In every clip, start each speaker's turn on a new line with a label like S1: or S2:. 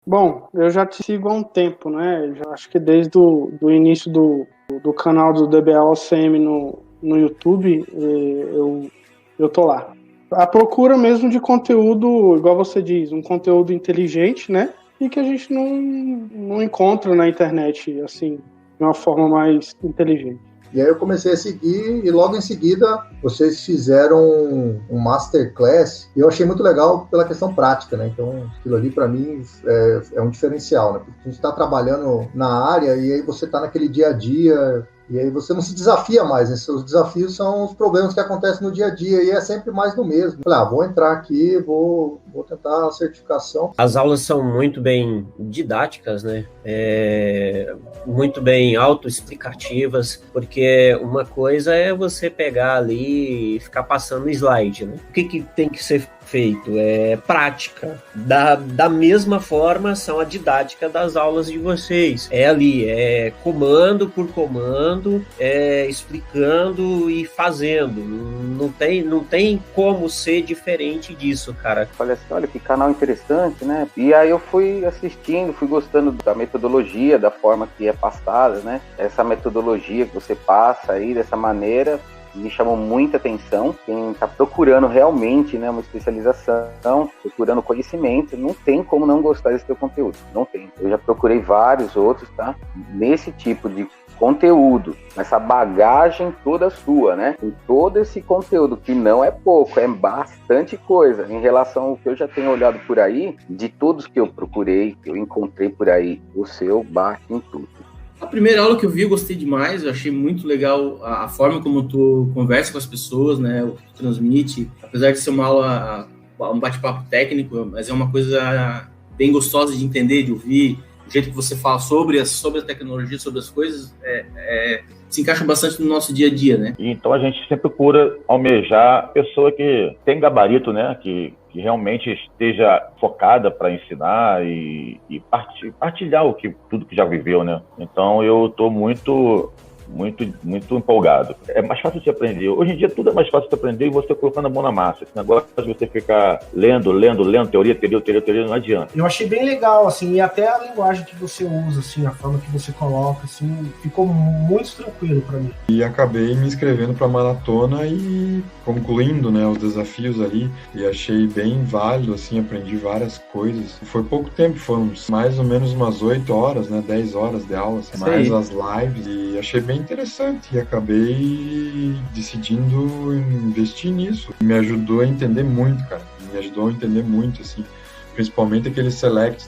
S1: Bom, eu já te sigo há um tempo, né? Já acho que desde o do início do canal do DBA-OCM no YouTube, eu tô lá. A procura mesmo de conteúdo, igual você diz, um conteúdo inteligente, né? E que a gente não encontra na internet, assim, de uma forma mais inteligente.
S2: E aí eu comecei a seguir e logo em seguida vocês fizeram um masterclass e eu achei muito legal pela questão prática, né? Então aquilo ali para mim é um diferencial, né? Porque a gente está trabalhando na área e aí você está naquele dia a dia e aí você não se desafia mais, né? Seus desafios são os problemas que acontecem no dia a dia e é sempre mais do mesmo. Falei, vou entrar aqui, vou tentar a certificação.
S3: As aulas são muito bem didáticas, né? Muito bem autoexplicativas, porque uma coisa é você pegar ali e ficar passando slide, né? O que tem que ser feito? É prática. Da mesma forma são a didática das aulas de vocês. É ali, é comando por comando, explicando e fazendo. Não tem como ser diferente disso, cara.
S4: Falei assim, olha que canal interessante, né? E aí eu fui assistindo, fui gostando da metodologia, da forma que é passada, né? Essa metodologia que você passa aí dessa maneira me chamou muita atenção. Quem está procurando realmente, né, uma especialização, procurando conhecimento, não tem como não gostar desse teu conteúdo. Não tem. Eu já procurei vários outros, tá? Nesse tipo de conteúdo, essa bagagem toda sua, né? Com todo esse conteúdo, que não é pouco, é bastante coisa. Em relação ao que eu já tenho olhado por aí, de todos que eu procurei, que eu encontrei por aí, o seu bate em tudo.
S5: A primeira aula que eu vi, eu gostei demais, eu achei muito legal a forma como tu conversa com as pessoas, né, o que tu transmite, apesar de ser uma aula, um bate-papo técnico, mas é uma coisa bem gostosa de entender, de ouvir, o jeito que você fala sobre a tecnologia, sobre as coisas, se encaixa bastante no nosso dia a dia, né?
S6: Então a gente sempre procura almejar a pessoa que tem gabarito, né, que realmente esteja focada para ensinar e partilhar tudo que já viveu, né? Então eu estou muito empolgado. É mais fácil de aprender. Hoje em dia tudo é mais fácil de aprender e você colocando a mão na massa. Esse negócio de você ficar lendo, teoria, não adianta.
S7: Eu achei bem legal, assim, e até a linguagem que você usa, assim, a forma que você coloca, assim, ficou muito tranquilo para mim.
S8: E acabei me inscrevendo para a maratona e concluindo, né, os desafios ali, e achei bem válido, assim, aprendi várias coisas. Foi pouco tempo, foram mais ou menos umas 8 horas, né, 10 horas de aulas, mais as lives, e achei bem interessante e acabei decidindo investir nisso. Me ajudou a entender muito, cara. Me ajudou a entender muito, assim, principalmente aqueles selects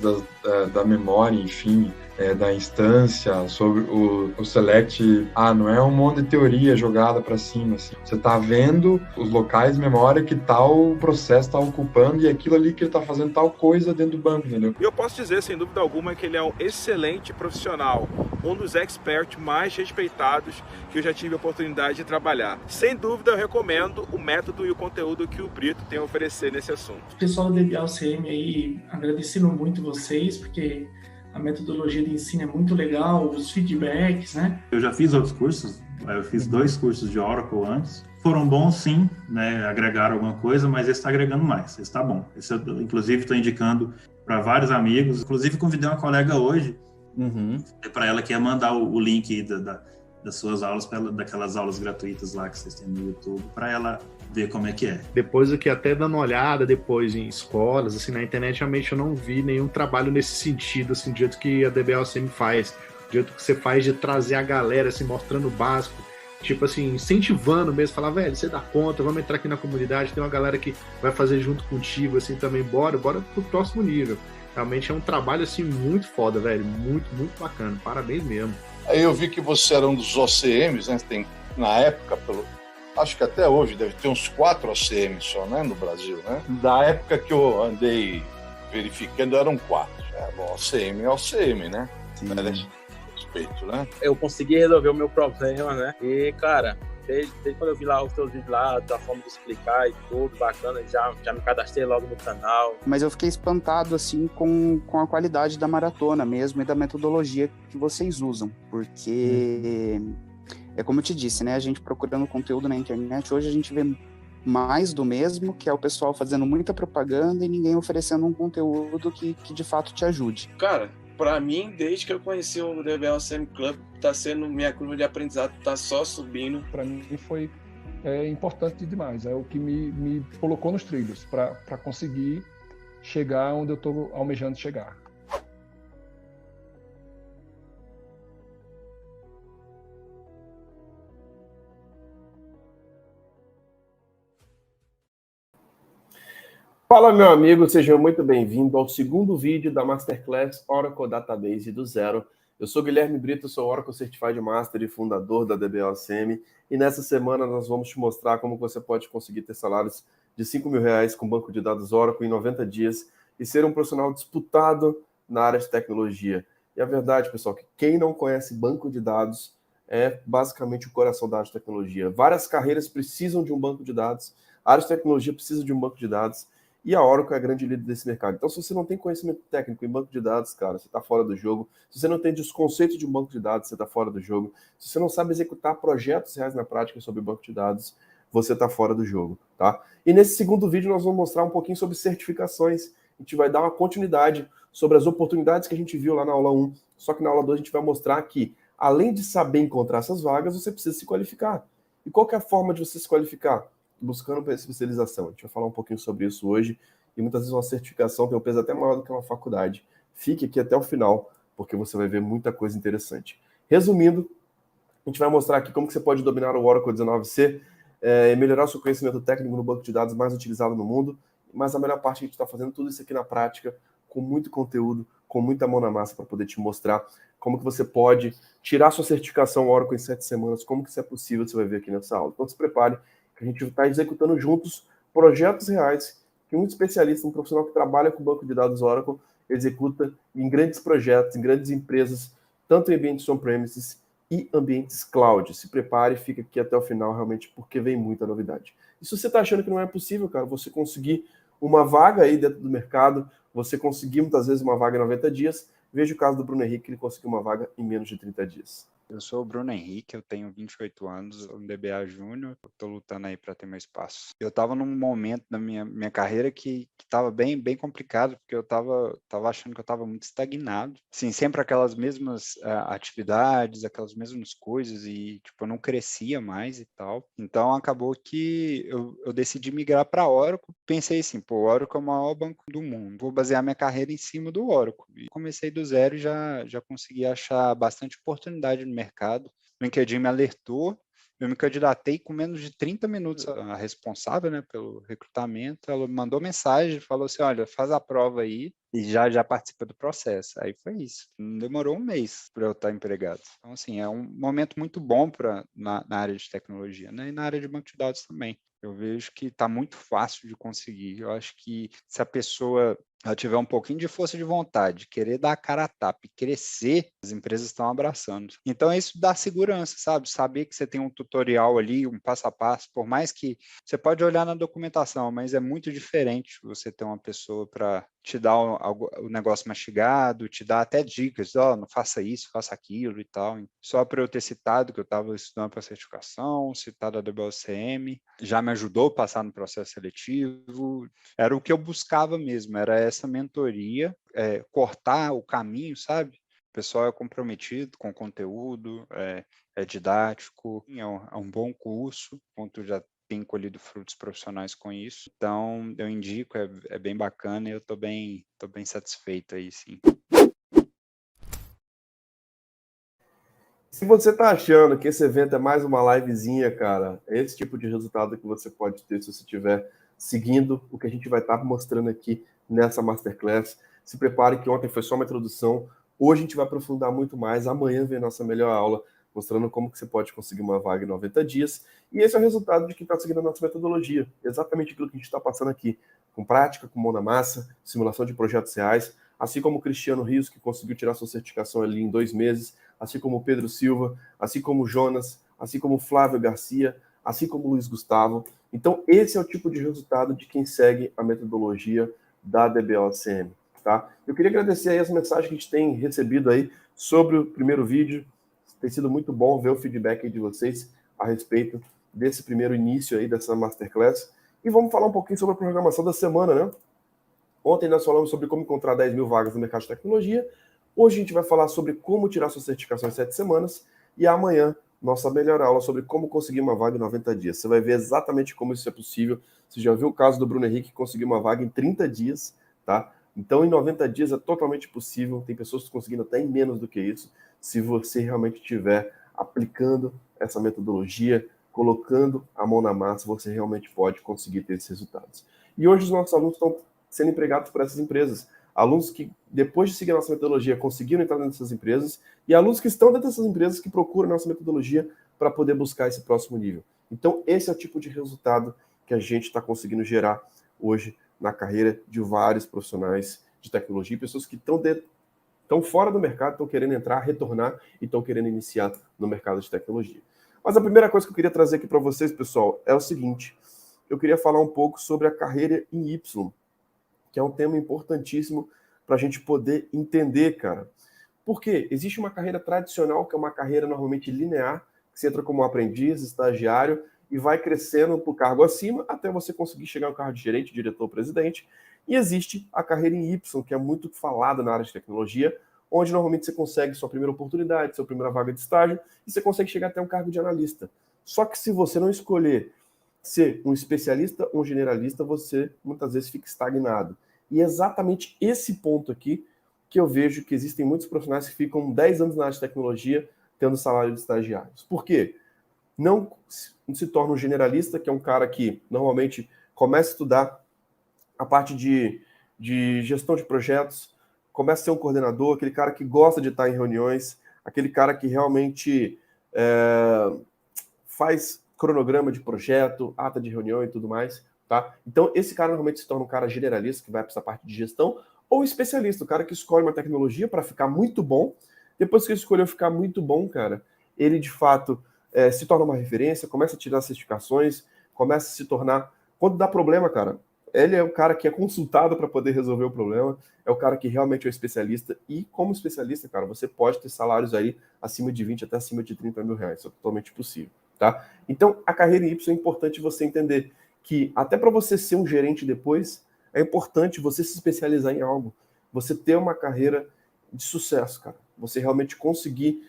S8: da memória, enfim, da instância, sobre o select, não é um monte de teoria jogada para cima, assim. Você tá vendo os locais de memória que tal processo tá ocupando e aquilo ali que ele tá fazendo tal coisa dentro do banco, entendeu?
S9: E eu posso dizer, sem dúvida alguma, que ele é um excelente profissional, um dos experts mais respeitados que eu já tive a oportunidade de trabalhar. Sem dúvida, eu recomendo o método e o conteúdo que o Brito tem a oferecer nesse assunto.
S10: O pessoal do DBA-OCM aí, agradecendo muito vocês, porque a metodologia de ensino é muito legal, os feedbacks, né?
S11: Eu já fiz outros cursos, eu fiz 2 cursos de Oracle antes. Foram bons, sim, né? Agregaram alguma coisa, mas esse está agregando mais, esse está bom. Esse eu, inclusive, estou indicando para vários amigos. Inclusive, convidei uma colega hoje, para ela que ia mandar o link das suas aulas, daquelas aulas gratuitas lá que vocês têm no YouTube, para ela ver como é que é.
S12: Depois aqui, até dando uma olhada depois em escolas, assim, na internet, realmente eu não vi nenhum trabalho nesse sentido, assim, do jeito que a DBA-OCM faz, do jeito que você faz de trazer a galera, assim, mostrando o básico, tipo assim, incentivando mesmo, falar, velho, você dá conta, vamos entrar aqui na comunidade, tem uma galera que vai fazer junto contigo, assim, também, bora pro próximo nível. Realmente é um trabalho, assim, muito foda, velho, muito bacana, parabéns mesmo.
S13: Aí eu vi que você era um dos OCMs, né, tem, na época, acho que até hoje deve ter uns 4 OCMs só, né, no Brasil, né? Da época que eu andei verificando, eram 4. OCM é OCM, né? Sim. Respeito, né?
S14: Eu consegui resolver o meu problema, né? E, cara, desde quando eu vi lá os teus vídeos lá, da forma de explicar e tudo, bacana, já me cadastrei logo no canal.
S15: Mas eu fiquei espantado, assim, com a qualidade da maratona mesmo e da metodologia que vocês usam, porque... É como eu te disse, né? A gente procurando conteúdo na internet, hoje a gente vê mais do mesmo, que é o pessoal fazendo muita propaganda e ninguém oferecendo um conteúdo que de fato te ajude?
S16: Cara, para mim, desde que eu conheci o DBL CM Club, tá sendo minha curva de aprendizado, tá só subindo.
S17: Para mim foi importante demais, é o que me colocou nos trilhos para conseguir chegar onde eu estou almejando chegar.
S18: Fala, meu amigo, seja muito bem-vindo ao segundo vídeo da Masterclass Oracle Database do Zero. Eu sou Guilherme Brito, sou Oracle Certified Master e fundador da DBOCM, e nessa semana nós vamos te mostrar como você pode conseguir ter salários de R$5.000 com banco de dados Oracle em 90 dias e ser um profissional disputado na área de tecnologia. E a verdade, pessoal, que quem não conhece banco de dados é basicamente o coração da área de tecnologia. Várias carreiras precisam de um banco de dados, a área de tecnologia precisa de um banco de dados, e a Oracle é a grande líder desse mercado. Então, se você não tem conhecimento técnico em banco de dados, cara, você está fora do jogo. Se você não tem os conceitos de um banco de dados, você está fora do jogo. Se você não sabe executar projetos reais na prática sobre banco de dados, você está fora do jogo, tá? E nesse segundo vídeo nós vamos mostrar um pouquinho sobre certificações. A gente vai dar uma continuidade sobre as oportunidades que a gente viu lá na aula 1. Só que na aula 2 a gente vai mostrar que, além de saber encontrar essas vagas, você precisa se qualificar. E qual que é a forma de você se qualificar? Buscando para especialização. A gente vai falar um pouquinho sobre isso hoje, e muitas vezes uma certificação tem um peso até maior do que uma faculdade. Fique aqui até o final, porque você vai ver muita coisa interessante. Resumindo, a gente vai mostrar aqui como que você pode dominar o Oracle 19c e melhorar o seu conhecimento técnico no banco de dados mais utilizado no mundo, mas a melhor parte é que a gente está fazendo tudo isso aqui na prática, com muito conteúdo, com muita mão na massa para poder te mostrar como que você pode tirar sua certificação Oracle em 7 semanas, como que isso é possível, você vai ver aqui nessa aula. Então se prepare, que a gente está executando juntos projetos reais que um especialista, um profissional que trabalha com banco de dados Oracle, executa em grandes projetos, em grandes empresas, tanto em ambientes on-premises e ambientes cloud. Se prepare e fica aqui até o final, realmente, porque vem muita novidade. E se você está achando que não é possível, cara, você conseguir uma vaga aí dentro do mercado, você conseguir muitas vezes uma vaga em 90 dias, veja o caso do Bruno Henrique, que ele conseguiu uma vaga em menos de 30 dias.
S19: Eu sou o Bruno Henrique, eu tenho 28 anos, sou um DBA Júnior, estou lutando aí para ter meu espaço. Eu estava num momento da minha carreira que estava bem complicado, porque eu estava achando que eu estava muito estagnado. Sim, sempre aquelas mesmas atividades, aquelas mesmas coisas, e tipo, eu não crescia mais e tal. Então acabou que eu decidi migrar para Oracle. Pensei assim, pô, o Oracle é o maior banco do mundo, vou basear minha carreira em cima do Oracle. E comecei do zero e já consegui achar bastante oportunidade no mercado. O LinkedIn me alertou, eu me candidatei com menos de 30 minutos. A responsável, né, pelo recrutamento, ela me mandou mensagem, falou assim, olha, faz a prova aí e já participa do processo. Aí foi isso. Não demorou um mês para eu estar empregado. Então, assim, é um momento muito bom na área de tecnologia, né, e na área de banco de dados também. Eu vejo que está muito fácil de conseguir. Eu acho que se a pessoa tiver um pouquinho de força de vontade, querer dar a cara a tapa e crescer, as empresas estão abraçando. Então, isso dá segurança, sabe? Saber que você tem um tutorial ali, um passo a passo, por mais que você pode olhar na documentação, mas é muito diferente você ter uma pessoa para te dar o negócio mastigado, te dar até dicas, não faça isso, faça aquilo e tal. Só para eu ter citado que eu estava estudando para certificação, citado a DBOCM, já me ajudou a passar no processo seletivo, era o que eu buscava mesmo, era essa mentoria, cortar o caminho, sabe? O pessoal é comprometido com o conteúdo, é didático, é um bom curso, ponto já tem colhido frutos profissionais com isso. Então, eu indico, é bem bacana e eu tô bem satisfeito aí, sim.
S18: Se você está achando que esse evento é mais uma livezinha, cara, é esse tipo de resultado que você pode ter se você estiver seguindo o que a gente vai estar mostrando aqui nessa Masterclass. Se prepare que ontem foi só uma introdução, hoje a gente vai aprofundar muito mais, amanhã vem a nossa melhor aula, mostrando como que você pode conseguir uma vaga em 90 dias, e esse é o resultado de quem está seguindo a nossa metodologia, exatamente aquilo que a gente está passando aqui, com prática, com mão na massa, simulação de projetos reais, assim como o Cristiano Rios, que conseguiu tirar sua certificação ali em 2 meses, assim como o Pedro Silva, assim como o Jonas, assim como o Flávio Garcia, assim como o Luiz Gustavo. Então, esse é o tipo de resultado de quem segue a metodologia da DBOCM, tá? Eu queria agradecer aí as mensagens que a gente tem recebido aí sobre o primeiro vídeo. Tem sido muito bom ver o feedback aí de vocês a respeito desse primeiro início aí dessa Masterclass. E vamos falar um pouquinho sobre a programação da semana, né? Ontem nós falamos sobre como encontrar 10 mil vagas no mercado de tecnologia. Hoje a gente vai falar sobre como tirar sua certificação em 7 semanas. E amanhã, nossa melhor aula sobre como conseguir uma vaga em 90 dias. Você vai ver exatamente como isso é possível. Você já viu o caso do Bruno Henrique que conseguiu uma vaga em 30 dias, tá? Então, em 90 dias é totalmente possível. Tem pessoas conseguindo até em menos do que isso, se você realmente estiver aplicando essa metodologia, colocando a mão na massa, você realmente pode conseguir ter esses resultados. E hoje os nossos alunos estão sendo empregados por essas empresas. Alunos que, depois de seguir a nossa metodologia, conseguiram entrar dentro dessas empresas, e alunos que estão dentro dessas empresas que procuram a nossa metodologia para poder buscar esse próximo nível. Então, esse é o tipo de resultado que a gente está conseguindo gerar hoje na carreira de vários profissionais de tecnologia, pessoas que estão fora do mercado, estão querendo entrar, retornar e estão querendo iniciar no mercado de tecnologia. Mas a primeira coisa que eu queria trazer aqui para vocês, pessoal, é o seguinte. Eu queria falar um pouco sobre a carreira em Y, que é um tema importantíssimo para a gente poder entender, cara. Por quê? Existe uma carreira tradicional, que é uma carreira normalmente linear, que você entra como aprendiz, estagiário, e vai crescendo para o cargo acima, até você conseguir chegar ao cargo de gerente, diretor, presidente. E existe a carreira em Y, que é muito falada na área de tecnologia, onde normalmente você consegue sua primeira oportunidade, sua primeira vaga de estágio, e você consegue chegar até um cargo de analista. Só que se você não escolher ser um especialista ou um generalista, você muitas vezes fica estagnado. E é exatamente esse ponto aqui que eu vejo que existem muitos profissionais que ficam 10 anos na área de tecnologia tendo salário de estagiários. Por quê? Não se torna um generalista, que é um cara que normalmente começa a estudar a parte de gestão de projetos, começa a ser um coordenador, aquele cara que gosta de estar em reuniões, aquele cara que realmente faz cronograma de projeto, ata de reunião e tudo mais, tá? Então, esse cara normalmente se torna um cara generalista, que vai para essa parte de gestão, ou especialista, o cara que escolhe uma tecnologia para ficar muito bom. Depois que ele escolheu ficar muito bom, cara, ele de fato se torna uma referência, começa a tirar certificações, começa a se tornar... Quando dá problema, cara, ele é o cara que é consultado para poder resolver o problema, é o cara que realmente é o especialista, e como especialista, cara, você pode ter salários aí acima de 20 até acima de 30 mil reais, isso é totalmente possível, tá? Então, a carreira em Y é importante você entender que até para você ser um gerente depois, é importante você se especializar em algo, você ter uma carreira de sucesso, cara, você realmente conseguir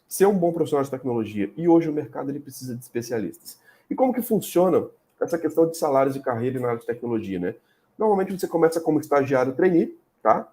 S18: ser um bom profissional de tecnologia, e hoje o mercado ele precisa de especialistas. E como que funciona essa questão de salários de carreira na área de tecnologia, né? Normalmente você começa como estagiário trainee, tá?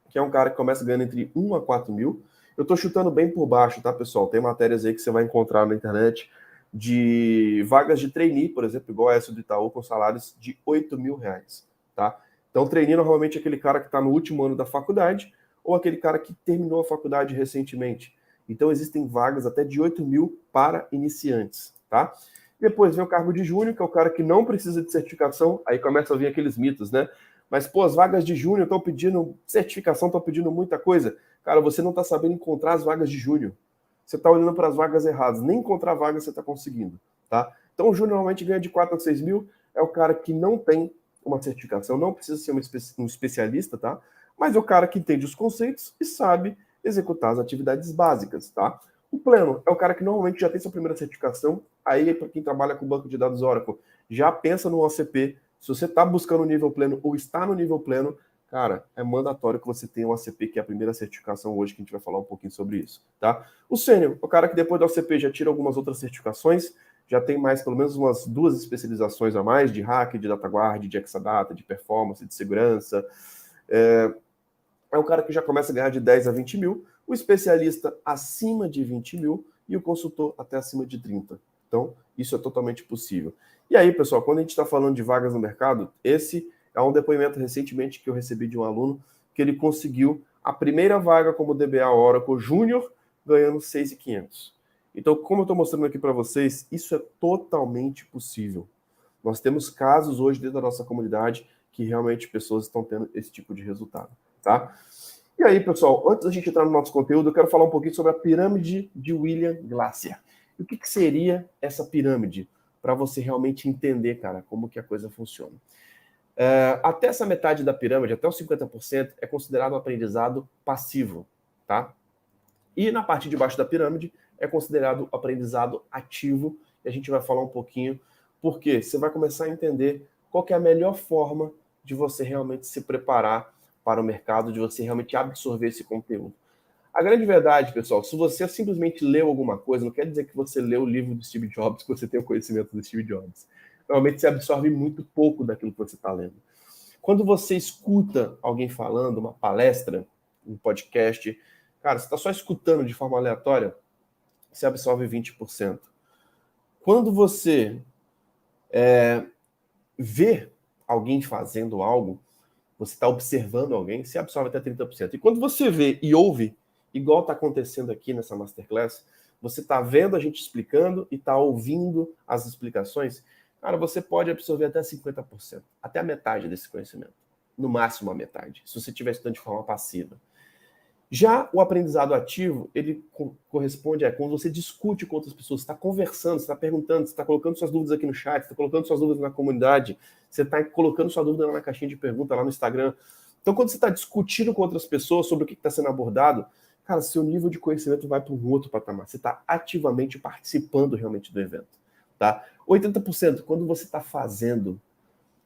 S18: Que é um cara que começa ganhando entre 1 a 4 mil. Eu tô chutando bem por baixo, tá, pessoal? Tem matérias aí que você vai encontrar na internet de vagas de trainee, por exemplo, igual essa do Itaú, com salários de 8 mil reais, tá? Então, trainee normalmente é aquele cara que está no último ano da faculdade ou aquele cara que terminou a faculdade recentemente. Então, existem vagas até de 8 mil para iniciantes, tá? Depois vem o cargo de júnior, que é o cara que não precisa de certificação, aí começa a vir aqueles mitos, né? Mas, pô, as vagas de júnior estão pedindo certificação, estão pedindo muita coisa. Cara, você não está sabendo encontrar as vagas de júnior. Você está olhando para as vagas erradas. Nem encontrar vaga você está conseguindo, tá? Então, o júnior normalmente ganha de 4 a 6 mil, é o cara que não tem uma certificação, não precisa ser um especialista, tá? Mas é o cara que entende os conceitos e sabe executar as atividades básicas, tá? O pleno é o cara que normalmente já tem sua primeira certificação, aí para quem trabalha com banco de dados Oracle, já pensa no OCP. Se você está buscando o nível pleno ou está no nível pleno, cara, é mandatório que você tenha um OCP, que é a primeira certificação hoje, que a gente vai falar um pouquinho sobre isso, tá? O sênior é o cara que depois do OCP já tira algumas outras certificações, já tem mais, pelo menos umas 2 especializações a mais, de hack, de DataGuard, de Exadata, de performance, de segurança. É o cara que já começa a ganhar de 10 a 20 mil, o especialista acima de 20 mil e o consultor até acima de 30. Então, isso é totalmente possível. E aí, pessoal, quando a gente está falando de vagas no mercado, esse é um depoimento recentemente que eu recebi de um aluno, que ele conseguiu a primeira vaga como DBA Oracle Júnior, ganhando 6.500. Então, como eu estou mostrando aqui para vocês, isso é totalmente possível. Nós temos casos hoje dentro da nossa comunidade que realmente pessoas estão tendo esse tipo de resultado, tá? E aí, pessoal, antes da gente entrar no nosso conteúdo, eu quero falar um pouquinho sobre a pirâmide de William Glasser. E o que seria essa pirâmide? Para você realmente entender, cara, como que a coisa funciona. Até essa metade da pirâmide, até os 50%, é considerado um aprendizado passivo, tá? E na parte de baixo da pirâmide é considerado aprendizado ativo, e a gente vai falar um pouquinho, porque você vai começar a entender qual que é a melhor forma de você realmente se preparar para o mercado, de você realmente absorver esse conteúdo. A grande verdade, pessoal, se você simplesmente leu alguma coisa, não quer dizer que você leu o livro do Steve Jobs, que você tem o conhecimento do Steve Jobs. Normalmente você absorve muito pouco daquilo que você está lendo. Quando você escuta alguém falando, uma palestra, um podcast, cara, você está só escutando de forma aleatória, você absorve 20%. Quando você vê alguém fazendo algo, você está observando alguém, você absorve até 30%. E quando você vê e ouve, igual está acontecendo aqui nessa Masterclass, você está vendo a gente explicando e está ouvindo as explicações, cara, você pode absorver até 50%, até a metade desse conhecimento. No máximo a metade, se você estiver estudando de forma passiva. Já o aprendizado ativo, ele corresponde a quando você discute com outras pessoas, você está conversando, você está perguntando, você está colocando suas dúvidas aqui no chat, você está colocando suas dúvidas na comunidade, você está colocando sua dúvida lá na caixinha de pergunta, lá no Instagram. Então, quando você está discutindo com outras pessoas sobre o que está sendo abordado, cara, seu nível de conhecimento vai para um outro patamar. Você está ativamente participando realmente do evento. Tá? 80%, quando você está fazendo,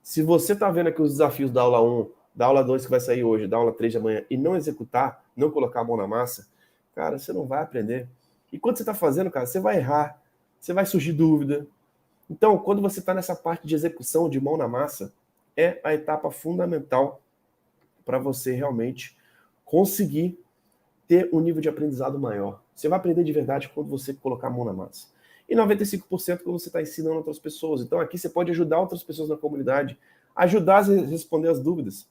S18: se você está vendo aqui os desafios da aula 1, da aula 2 que vai sair hoje, da aula 3 de amanhã, e não executar, não colocar a mão na massa, cara, você não vai aprender. E quando você está fazendo, cara, você vai errar, você vai surgir dúvida. Então, quando você está nessa parte de execução, de mão na massa, é a etapa fundamental para você realmente conseguir ter um nível de aprendizado maior. Você vai aprender de verdade quando você colocar a mão na massa. E 95% quando você está ensinando outras pessoas. Então, aqui você pode ajudar outras pessoas na comunidade, ajudar a responder as dúvidas.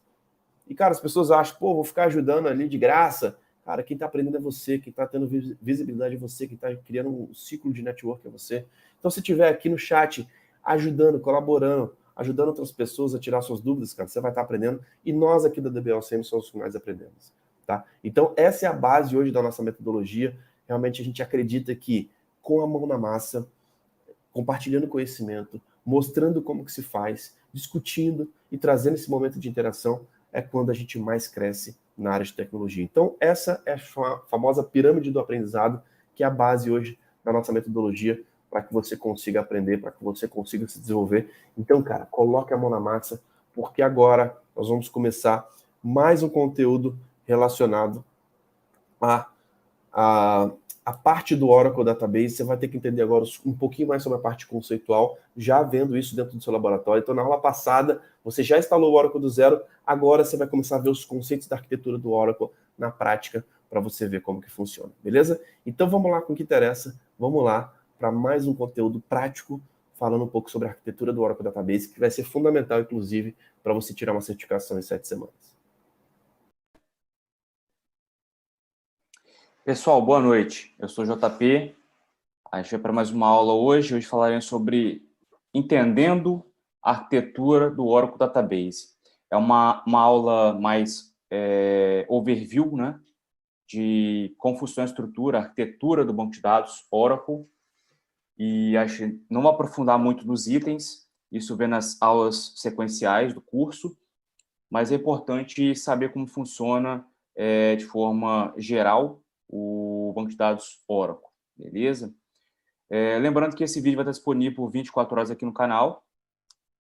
S18: E, cara, as pessoas acham, pô, vou ficar ajudando ali de graça. Cara, quem está aprendendo é você, quem está tendo visibilidade é você, quem está criando um ciclo de network é você. Então, se estiver aqui no chat, ajudando, colaborando, ajudando outras pessoas a tirar suas dúvidas, cara, você vai estar aprendendo. E nós aqui da DBLCM somos os que mais aprendemos. Tá? Então, essa é a base hoje da nossa metodologia. Realmente, a gente acredita que, com a mão na massa, compartilhando conhecimento, mostrando como que se faz, discutindo e trazendo esse momento de interação, é quando a gente mais cresce na área de tecnologia. Então, essa é a famosa pirâmide do aprendizado, que é a base hoje da nossa metodologia, para que você consiga aprender, para que você consiga se desenvolver. Então, cara, coloque a mão na massa, porque agora nós vamos começar mais um conteúdo relacionado a parte do Oracle Database. Você vai ter que entender agora um pouquinho mais sobre a parte conceitual, já vendo isso dentro do seu laboratório. Então, na aula passada, você já instalou o Oracle do zero, agora você vai começar a ver os conceitos da arquitetura do Oracle na prática, para você ver como que funciona, beleza? Então, vamos lá com o que interessa, vamos lá para mais um conteúdo prático, falando um pouco sobre a arquitetura do Oracle Database, que vai ser fundamental, inclusive, para você tirar uma certificação em 7 semanas.
S20: Pessoal, boa noite. Eu sou o JP. A gente vai para mais uma aula hoje. Hoje falaremos sobre entendendo a arquitetura do Oracle Database. É uma aula mais overview, né, de como funciona a estrutura, a arquitetura do banco de dados Oracle. E a gente não vai aprofundar muito nos itens, isso vem nas aulas sequenciais do curso, mas é importante saber como funciona de forma geral o banco de dados Oracle, beleza? Lembrando que esse vídeo vai estar disponível por 24 horas aqui no canal,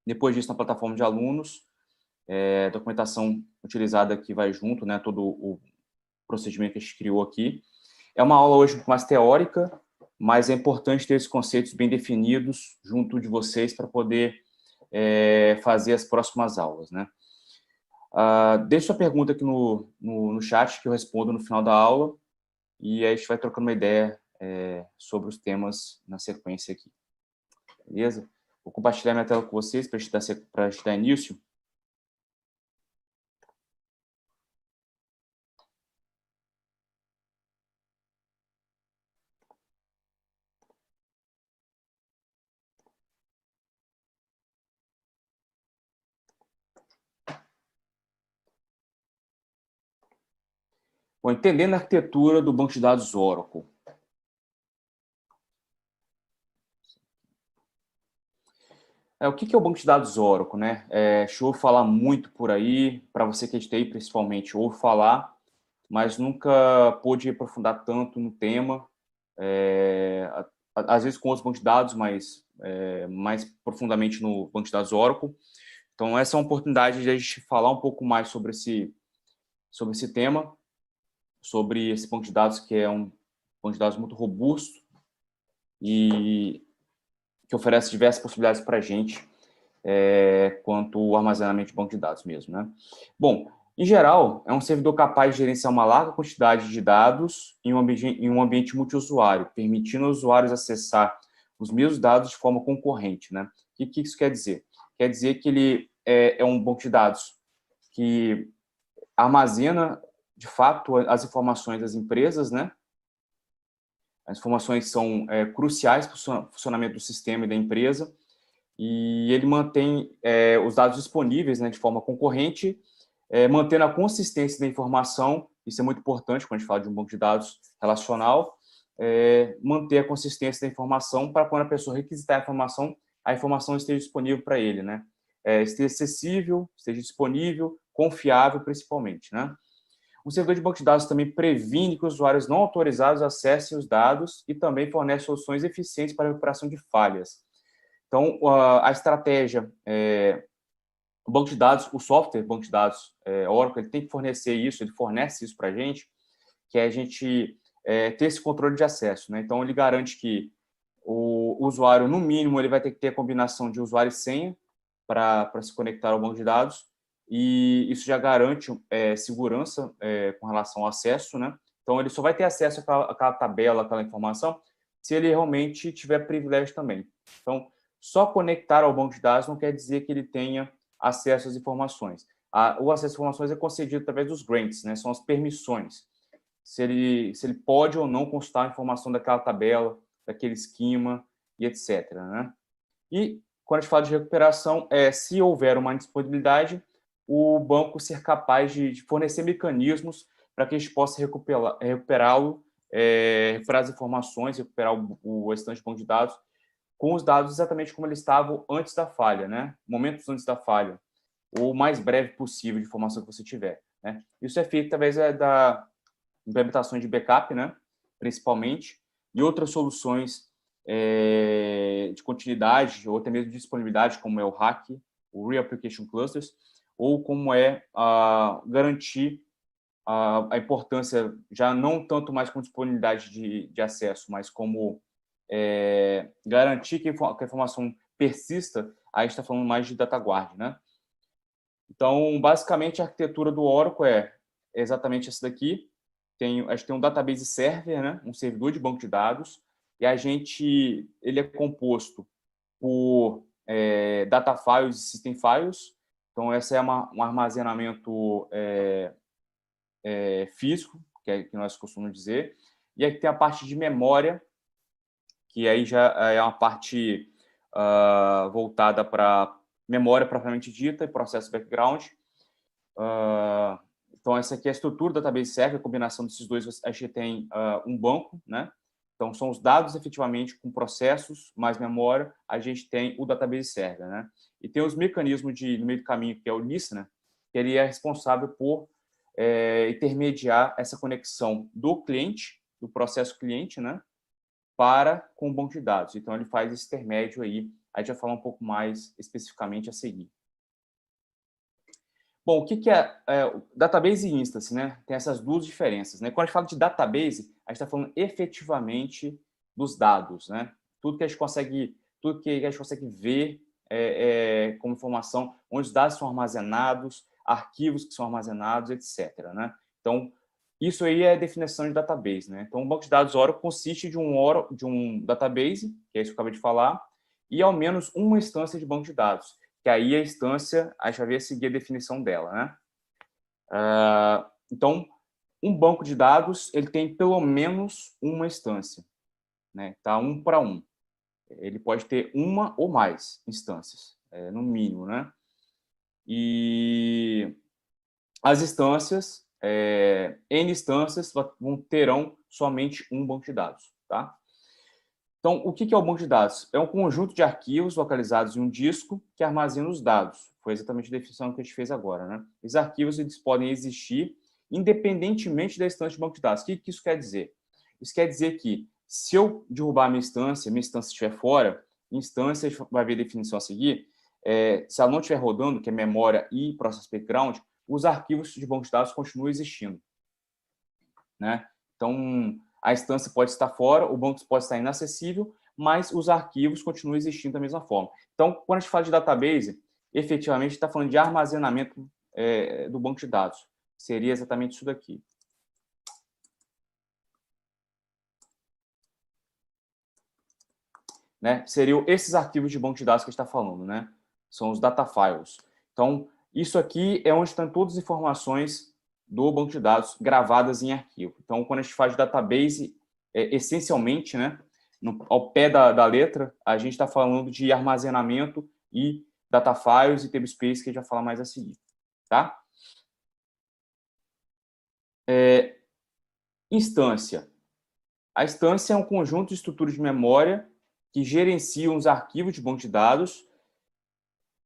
S20: depois disso na plataforma de alunos, a documentação utilizada aqui vai junto, né, todo o procedimento que a gente criou aqui. É uma aula hoje mais teórica, mas é importante ter esses conceitos bem definidos junto de vocês para poder fazer as próximas aulas, né? Deixe sua pergunta aqui no chat, que eu respondo no final da aula, e aí a gente vai trocando uma ideia sobre os temas na sequência aqui. Beleza? Vou compartilhar minha tela com vocês para a gente dar início. Bom, entendendo a arquitetura do banco de dados Oracle. O que é o banco de dados Oracle, né? Deixa eu falar muito por aí, para você que é de TI, principalmente, ouve falar, mas nunca pôde aprofundar tanto no tema. às vezes com outros bancos de dados, mas mais profundamente no banco de dados Oracle. Então, essa é uma oportunidade de a gente falar um pouco mais sobre esse tema, sobre esse banco de dados, que é um banco de dados muito robusto e que oferece diversas possibilidades para a gente, quanto ao armazenamento de banco de dados mesmo, né? Bom, em geral, é um servidor capaz de gerenciar uma larga quantidade de dados em um ambiente multiusuário, permitindo aos usuários acessar os mesmos dados de forma concorrente, né? O que isso quer dizer? Quer dizer que ele é um banco de dados que armazena, de fato, as informações das empresas, né? As informações são cruciais para o funcionamento do sistema e da empresa, e ele mantém os dados disponíveis, né, de forma concorrente, mantendo a consistência da informação. Isso é muito importante quando a gente fala de um banco de dados relacional, manter a consistência da informação para quando a pessoa requisitar a informação esteja disponível para ele, né? Esteja acessível, esteja disponível, confiável, principalmente, né? O servidor de banco de dados também previne que usuários não autorizados acessem os dados e também fornece soluções eficientes para a recuperação de falhas. Então, a estratégia, o banco de dados, o software banco de dados Oracle, ele tem que fornecer isso, ele fornece isso para a gente, que é a gente ter esse controle de acesso, né? Então, ele garante que o usuário, no mínimo, ele vai ter que ter a combinação de usuário e senha para se conectar ao banco de dados, e isso já garante segurança com relação ao acesso, né? Então, ele só vai ter acesso àquela tabela, àquela informação, se ele realmente tiver privilégio também. Então, só conectar ao banco de dados não quer dizer que ele tenha acesso às informações. O acesso às informações é concedido através dos grants, né? São as permissões. Se ele pode ou não consultar a informação daquela tabela, daquele esquema e etc., né? E, quando a gente fala de recuperação, se houver uma indisponibilidade, o banco ser capaz de fornecer mecanismos para que a gente possa recuperá-lo, recuperar as informações, recuperar o restante do banco de dados, com os dados exatamente como eles estavam antes da falha, né? Momentos antes da falha, ou o mais breve possível de informação que você tiver, né? Isso é feito através da implementação de backup, né? Principalmente, e outras soluções de continuidade, ou até mesmo de disponibilidade, como é o RAC, o Real Application Clusters, ou como garantir a importância, já não tanto mais com disponibilidade de acesso, mas como garantir que a informação persista. Aí a gente está falando mais de data guard, né? Então, basicamente, a arquitetura do Oracle é exatamente essa daqui. A gente tem um database server, né? Um servidor de banco de dados, e ele é composto por data files e system files. Então, esse é um armazenamento físico, que nós costumamos dizer. E aqui tem a parte de memória, que aí já é uma parte voltada para memória propriamente dita e processo background. Então, essa aqui é a estrutura do database server, a combinação desses dois, a gente tem um banco, né? Então, são os dados efetivamente com processos, mais memória, a gente tem o database server, né? E tem os mecanismos no meio do caminho, que é o listener, que ele é responsável por intermediar essa conexão do cliente, do processo cliente, né? Com o banco de dados. Então, ele faz esse intermédio aí. A gente vai falar um pouco mais especificamente a seguir. Bom, o que é database e instance, né? Tem essas duas diferenças, né? Quando a gente fala de database, a gente está falando efetivamente dos dados, né? Tudo que a gente consegue ver como informação, onde os dados são armazenados, arquivos que são armazenados, etc., né? Então, isso aí é a definição de database, né? Então, o banco de dados Oracle consiste de um database, que é isso que eu acabei de falar, e ao menos uma instância de banco de dados, que aí a instância, a gente vai seguir a definição dela, né? Então, um banco de dados, ele tem pelo menos uma instância, né? Tá? 1 para 1. Ele pode ter uma ou mais instâncias, no mínimo, né? E as instâncias, N instâncias, terão somente um banco de dados, tá? Então, o que é o banco de dados? É um conjunto de arquivos localizados em um disco que armazena os dados. Foi exatamente a definição que a gente fez agora, né? Esses arquivos eles podem existir independentemente da instância de banco de dados. O que isso quer dizer? Isso quer dizer que, Se eu derrubar a minha instância estiver fora, instância, vai ver a definição a seguir, se ela não estiver rodando, que é memória e processo background, os arquivos de banco de dados continuam existindo, né? Então, a instância pode estar fora, o banco pode estar inacessível, mas os arquivos continuam existindo da mesma forma. Então, quando a gente fala de database, efetivamente está falando de armazenamento do banco de dados. Seria exatamente isso daqui. Né? Seriam esses arquivos de banco de dados que a gente está falando, né? São os data files. Então, isso aqui é onde estão todas as informações do banco de dados gravadas em arquivo. Então, quando a gente faz database, essencialmente, né, ao pé da letra, a gente está falando de armazenamento e data files e tablespace, que a gente vai falar mais a seguir. Tá? Instância. A instância é um conjunto de estruturas de memória que gerenciam os arquivos de banco de dados,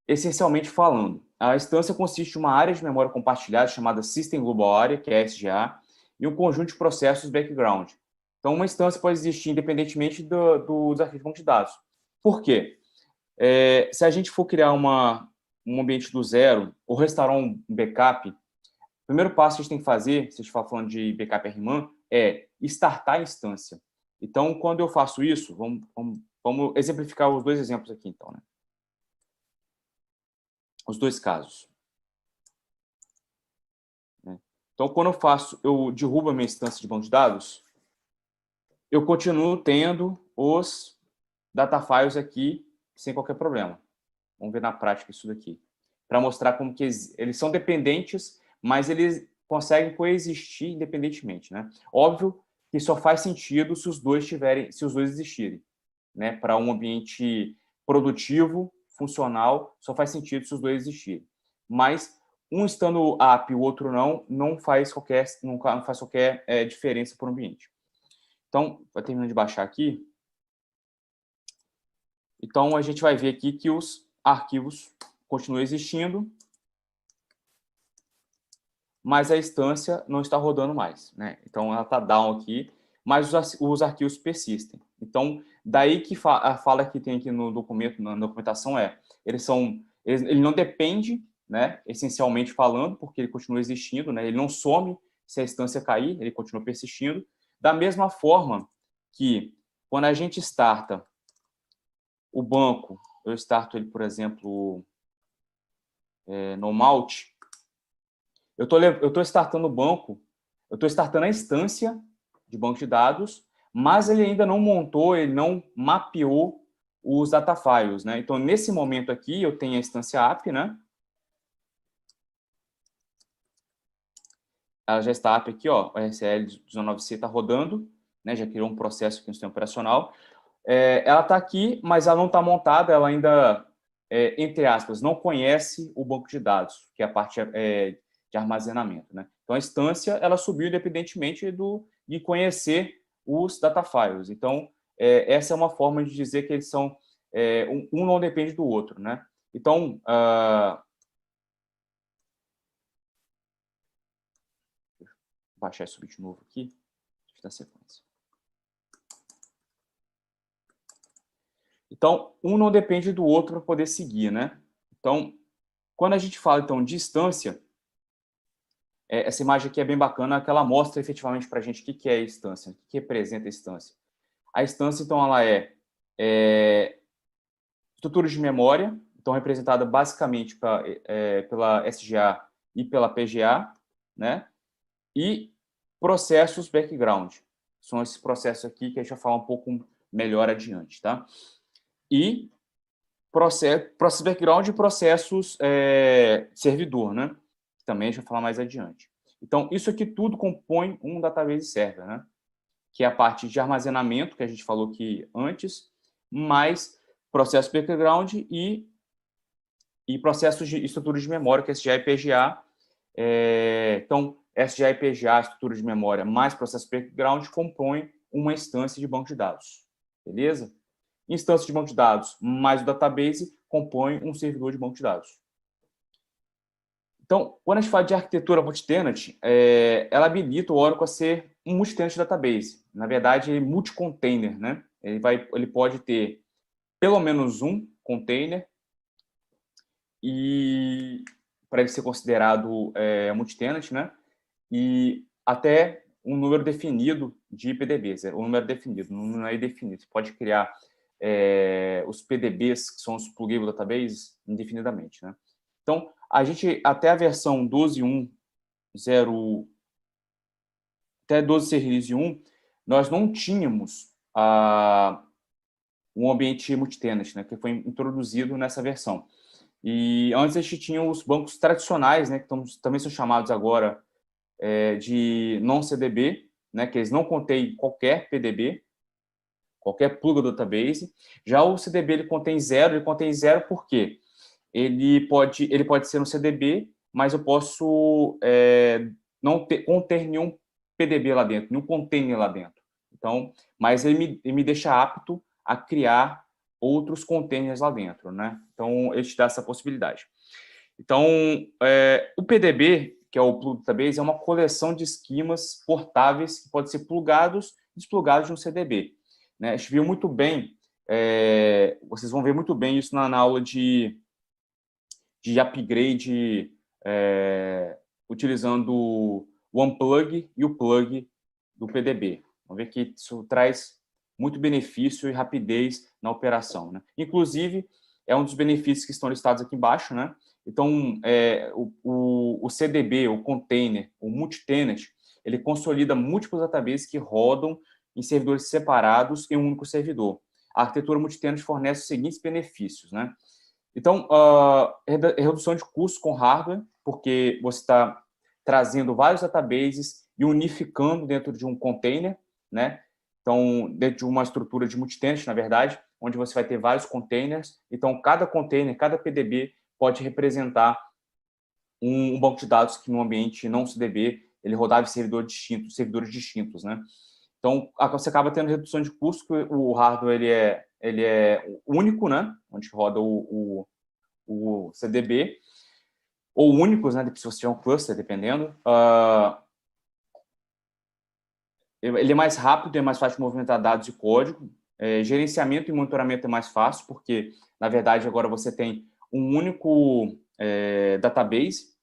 S20: essencialmente falando. A instância consiste de uma área de memória compartilhada chamada System Global Area, que é a SGA, e um conjunto de processos background. Então, uma instância pode existir independentemente dos arquivos de banco de dados. Por quê? Se a gente for criar um ambiente do zero ou restaurar um backup, o primeiro passo que a gente tem que fazer, se a gente for falando de backup RMAN, é startar a instância. Então, quando eu faço isso, vamos exemplificar os dois exemplos aqui, então, né? Os dois casos. Então, quando eu derrubo a minha instância de banco de dados, eu continuo tendo os data files aqui sem qualquer problema. Vamos ver na prática isso daqui. Para mostrar como que eles são dependentes, mas eles conseguem coexistir independentemente, né? Óbvio que só faz sentido se os dois existirem, né? Para um ambiente produtivo, funcional, só faz sentido se os dois existirem. Mas um estando up e o outro não faz qualquer diferença para o ambiente. Então, vai terminando de baixar aqui. Então, a gente vai ver aqui que os arquivos continuam existindo, mas a instância não está rodando mais, né? Então, ela está down aqui, mas os arquivos persistem. Então, daí que a fala que tem aqui no documento, na documentação ele não depende, né, essencialmente falando, porque ele continua existindo, né? Ele não some se a instância cair, ele continua persistindo. Da mesma forma que, quando a gente starta o banco, eu starto ele, por exemplo, no Malt, eu estou startando o banco, eu estou startando a instância de banco de dados, mas ele ainda não montou, ele não mapeou os data files, né? Então, nesse momento aqui, eu tenho a instância app, né? Ela já está app aqui, ó, o RCL 19C está rodando, né? Já criou um processo aqui no sistema operacional. Ela está aqui, mas ela não está montada, ela ainda, entre aspas, não conhece o banco de dados, que é a parte de armazenamento, né? Então, a instância, ela subiu independentemente de conhecer os data files. Então, essa é uma forma de dizer que eles são... um não depende do outro, né? Então, vou baixar isso de novo aqui, deixa eu dar sequência. Então, um não depende do outro para poder seguir, né? Então, quando a gente fala, então, de instância, essa imagem aqui é bem bacana, que ela mostra efetivamente para a gente o que é a instância, o que representa a instância. A instância, então, ela é estrutura de memória, então representada basicamente pela SGA e pela PGA, né? E processos background. São esses processos aqui que a gente vai falar um pouco melhor adiante, tá? E processos background e processos servidor, né? Também a gente vai falar mais adiante. Então, isso aqui tudo compõe um database server, né? Que é a parte de armazenamento, que a gente falou aqui antes, mais processo background e processos de estrutura de memória, que é SGA e PGA. Então, SGA e PGA, estrutura de memória, mais processo background, compõem uma instância de banco de dados. Beleza? Instância de banco de dados mais o database compõe um servidor de banco de dados. Então, quando a gente fala de arquitetura multitenant, ela habilita o Oracle a ser um multitenant database. na verdade, multi-container, né? Ele pode ter pelo menos um container e para ele ser considerado multi-tenant, né? E até um número definido de PDBs, um número definido, não é indefinido. Você pode criar os PDBs, que são os Pluggable Databases, indefinidamente, né? Então, a gente, até a versão 12.1.0, até 12 Release 1, nós não tínhamos um ambiente multi-tenant, né, que foi introduzido nessa versão. E antes a gente tinha os bancos tradicionais, né, que também são chamados agora de non-CDB, né, que eles não contêm qualquer PDB, qualquer pluggable database. Já o CDB ele contém zero por quê? Ele pode ser um CDB, mas eu posso não conter nenhum PDB lá dentro, nenhum container lá dentro. Então, mas ele me deixa apto a criar outros containers lá dentro, né? Então, ele te dá essa possibilidade. Então, o PDB, que é o Plug Database, é uma coleção de esquemas portáveis que podem ser plugados e desplugados de um CDB. Né? A gente viu muito bem, vocês vão ver muito bem isso na aula de upgrade utilizando o unplug e o plug do PDB. Vamos ver que isso traz muito benefício e rapidez na operação, né? Inclusive, é um dos benefícios que estão listados aqui embaixo, né? Então, o CDB, o container, o multi-tenant, ele consolida múltiplos databases que rodam em servidores separados em um único servidor. A arquitetura multi-tenant fornece os seguintes benefícios, né? Então, redução de custos com hardware, porque você está trazendo vários databases e unificando dentro de um container, né? Então, dentro de uma estrutura de multi-tenant, na verdade, onde você vai ter vários containers. Então, cada container, cada PDB pode representar um banco de dados que no ambiente não CDB, ele rodava em servidores distintos, né? Então, você acaba tendo redução de custo, o hardware ele é único, né? Onde roda o CDB, ou únicos, né? Se você tiver um cluster, dependendo. Ele é mais rápido, é mais fácil de movimentar dados e código. Gerenciamento e monitoramento é mais fácil, porque, na verdade, agora você tem um único database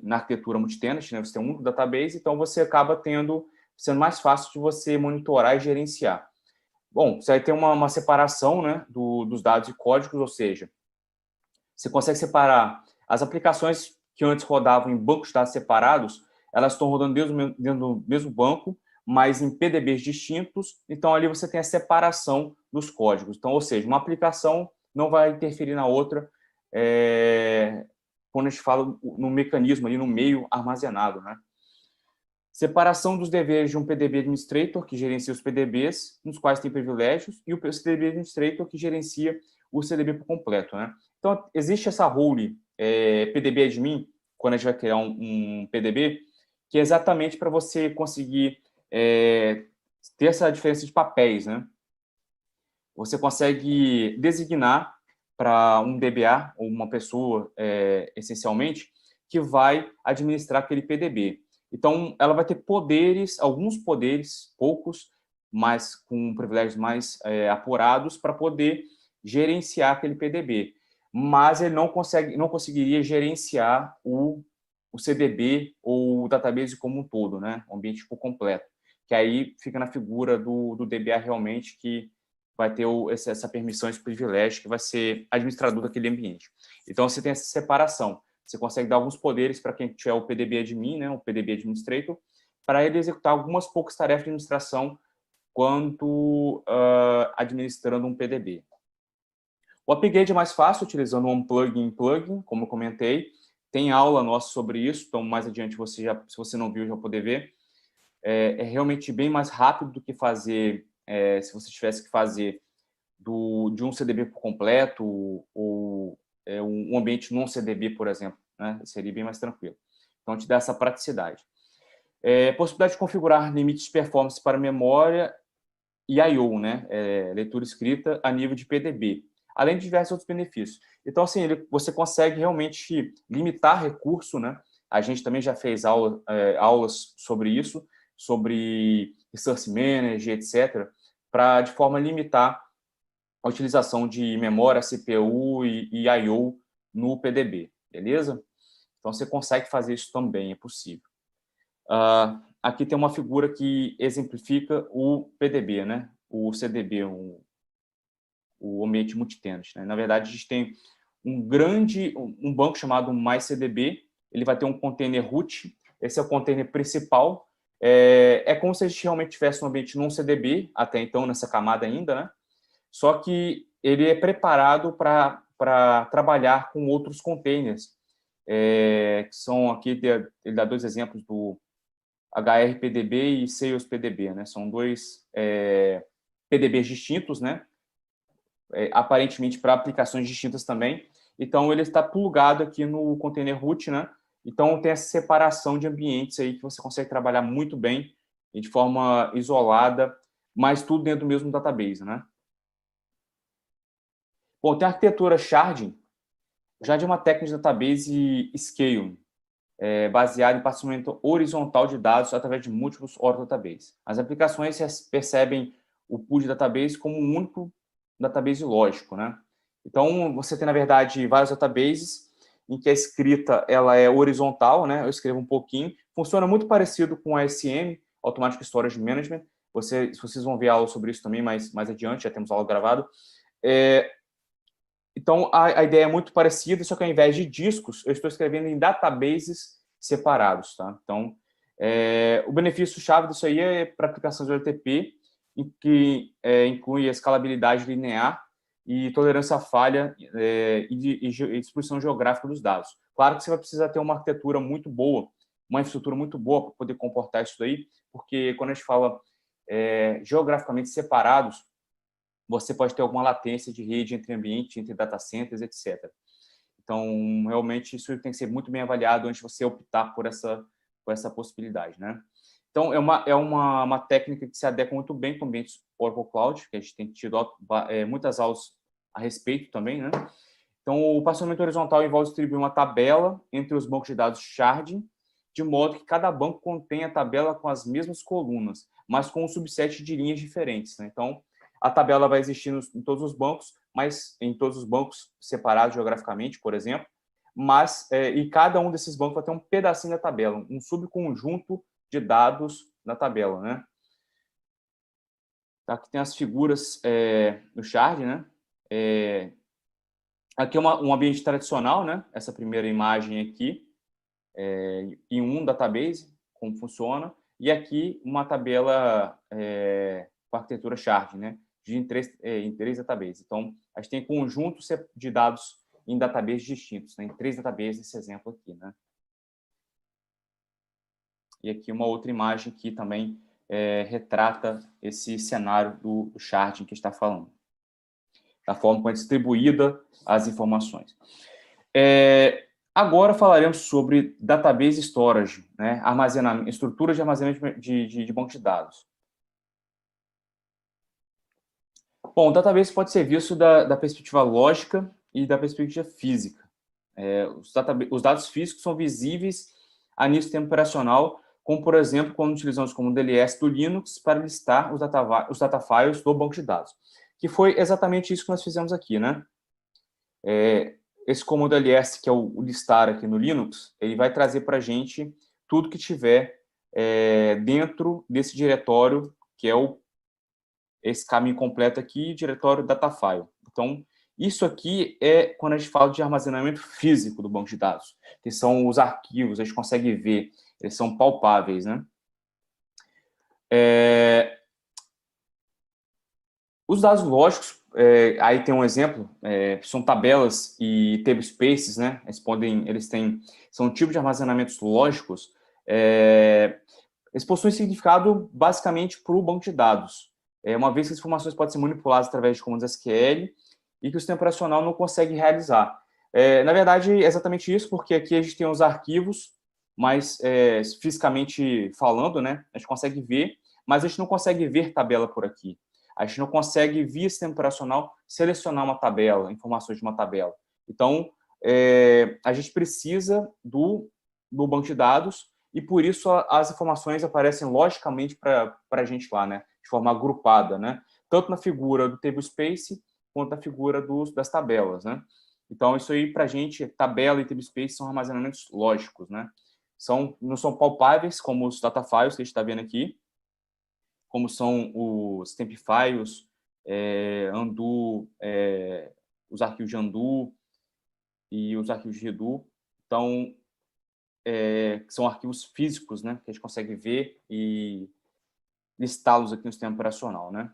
S20: na arquitetura multi-tenant, né? Você tem um único database, então você acaba sendo mais fácil de você monitorar e gerenciar. Bom, você vai ter uma separação, né, dos dados e códigos, ou seja, você consegue separar as aplicações que antes rodavam em bancos de dados separados, elas estão rodando dentro do mesmo banco, mas em PDBs distintos, então ali você tem a separação dos códigos. Então, ou seja, uma aplicação não vai interferir na outra quando a gente fala no mecanismo ali no meio armazenado, né? Separação dos deveres de um PDB Administrator, que gerencia os PDBs, nos quais tem privilégios, e o CDB Administrator, que gerencia o CDB por completo, né? Então, existe essa role PDB Admin, quando a gente vai criar um PDB, que é exatamente para você conseguir ter essa diferença de papéis, né? Você consegue designar para um DBA, ou uma pessoa, essencialmente, que vai administrar aquele PDB. Então, ela vai ter poderes, alguns poderes, poucos, mas com privilégios mais apurados, para poder gerenciar aquele PDB. Mas ele não conseguiria gerenciar o CDB ou o database como um todo, né? O ambiente por completo. Que aí fica na figura do DBA realmente, que vai ter essa permissão, esse privilégio, que vai ser administrador daquele ambiente. Então, você tem essa separação. Você consegue dar alguns poderes para quem tiver o PDB Admin, né, o PDB Administrator, para ele executar algumas poucas tarefas de administração quanto administrando um PDB. O upgrade é mais fácil, utilizando um plugin, como eu comentei. Tem aula nossa sobre isso, então mais adiante, se você não viu, já vai poder ver. É realmente bem mais rápido do que fazer, se você tivesse que fazer de um CDB por completo, ou um ambiente não CDB, por exemplo, né? Seria bem mais tranquilo. Então, te dá essa praticidade. Possibilidade de configurar limites de performance para memória e I/O, né? Leitura escrita a nível de PDB, além de diversos outros benefícios. Então, assim, você consegue realmente limitar recurso, né? A gente também já fez aulas sobre isso, sobre Resource Manager, etc., para, de forma a limitar a utilização de memória, CPU e I/O no PDB, beleza? Então, você consegue fazer isso também, é possível. Aqui tem uma figura que exemplifica o PDB, né? O CDB, o ambiente multitenant, né? Na verdade, a gente tem um banco chamado MyCDB, ele vai ter um container root, esse é o container principal, é como se a gente realmente tivesse um ambiente num CDB, até então, nessa camada ainda, né? Só que ele é preparado para trabalhar com outros containers, que são aqui, ele dá 2 exemplos do HRPDB e SalesPDB, né? São 2 PDBs distintos, né? Aparentemente para aplicações distintas também. Então, ele está plugado aqui no container root, né? Então, tem essa separação de ambientes aí que você consegue trabalhar muito bem e de forma isolada, mas tudo dentro do mesmo database, né? Bom, tem a arquitetura Sharding. Sharding é uma técnica de database scaling, baseada em passamento horizontal de dados através de múltiplos Oracle Database. As aplicações percebem o pool de database como um único database lógico, né? Então, você tem, na verdade, vários databases em que a escrita ela é horizontal, né? Eu escrevo um pouquinho. Funciona muito parecido com a ASM, Automatic Storage Management. Vocês vão ver aula sobre isso também mais adiante, já temos aula gravada. Então, a ideia é muito parecida, só que ao invés de discos, eu estou escrevendo em databases separados, tá? Então, o benefício-chave disso aí é para aplicações do OLTP, que inclui a escalabilidade linear e tolerância à falha e distribuição geográfica dos dados. Claro que você vai precisar ter uma arquitetura muito boa, uma infraestrutura muito boa para poder comportar isso daí, porque quando a gente fala geograficamente separados, você pode ter alguma latência de rede entre ambiente, entre data centers, etc. Então, realmente, isso tem que ser muito bem avaliado antes de você optar por essa possibilidade, né? Então, é uma técnica que se adequa muito bem com ambientes Oracle Cloud, que a gente tem tido muitas aulas a respeito também, né? Então, o passamento horizontal envolve distribuir uma tabela entre os bancos de dados Sharding, de modo que cada banco contém a tabela com as mesmas colunas, mas com um subset de linhas diferentes, né? Então, a tabela vai existir em todos os bancos, mas em todos os bancos separados geograficamente, por exemplo, e cada um desses bancos vai ter um pedacinho da tabela, um subconjunto de dados na tabela, né? Aqui tem as figuras do Shard, né? Aqui é um ambiente tradicional, né? Essa primeira imagem aqui, em um database, como funciona, e aqui uma tabela com arquitetura Shard, né? Em três databases. Então, a gente tem conjuntos de dados em databases distintos, né? Em 3 databases, esse exemplo aqui, né? E aqui uma outra imagem que também retrata esse cenário do sharding que está falando. Da forma como é distribuída as informações. Agora falaremos sobre database storage, né? Armazenamento, estrutura de armazenamento de banco de dados. Bom, o database pode ser visto da perspectiva lógica e da perspectiva física. Os dados físicos são visíveis a nível do sistema operacional, como, por exemplo, quando utilizamos como DLS do Linux para listar os datafiles do banco de dados, que foi exatamente isso que nós fizemos aqui, né? Esse comando ls, que é o listar aqui no Linux, ele vai trazer para a gente tudo que tiver dentro desse diretório, que é esse caminho completo aqui, diretório datafile. Então, isso aqui é quando a gente fala de armazenamento físico do banco de dados, que são os arquivos, a gente consegue ver, eles são palpáveis, né? Os dados lógicos, aí tem um exemplo, são tabelas e table spaces, né? São um tipo de armazenamentos lógicos, eles possuem significado basicamente para o banco de dados. Uma vez que as informações podem ser manipuladas através de comandos SQL e que o sistema operacional não consegue realizar. Na verdade, é exatamente isso, porque aqui a gente tem os arquivos, mas fisicamente falando, né, a gente consegue ver, mas a gente não consegue ver tabela por aqui. A gente não consegue, via sistema operacional, selecionar uma tabela, informações de uma tabela. Então, a gente precisa do banco de dados e por isso as informações aparecem logicamente para a gente lá, né? De forma agrupada, né? Tanto na figura do table space quanto na figura das tabelas, né? Então, isso aí, para a gente, tabela e table space são armazenamentos lógicos, né? Não são palpáveis, como os data files que a gente está vendo aqui, como são os temp files, undo, os arquivos de undo e os arquivos de redo. Então, são arquivos físicos, né? Que a gente consegue ver e listá-los aqui no sistema operacional, né?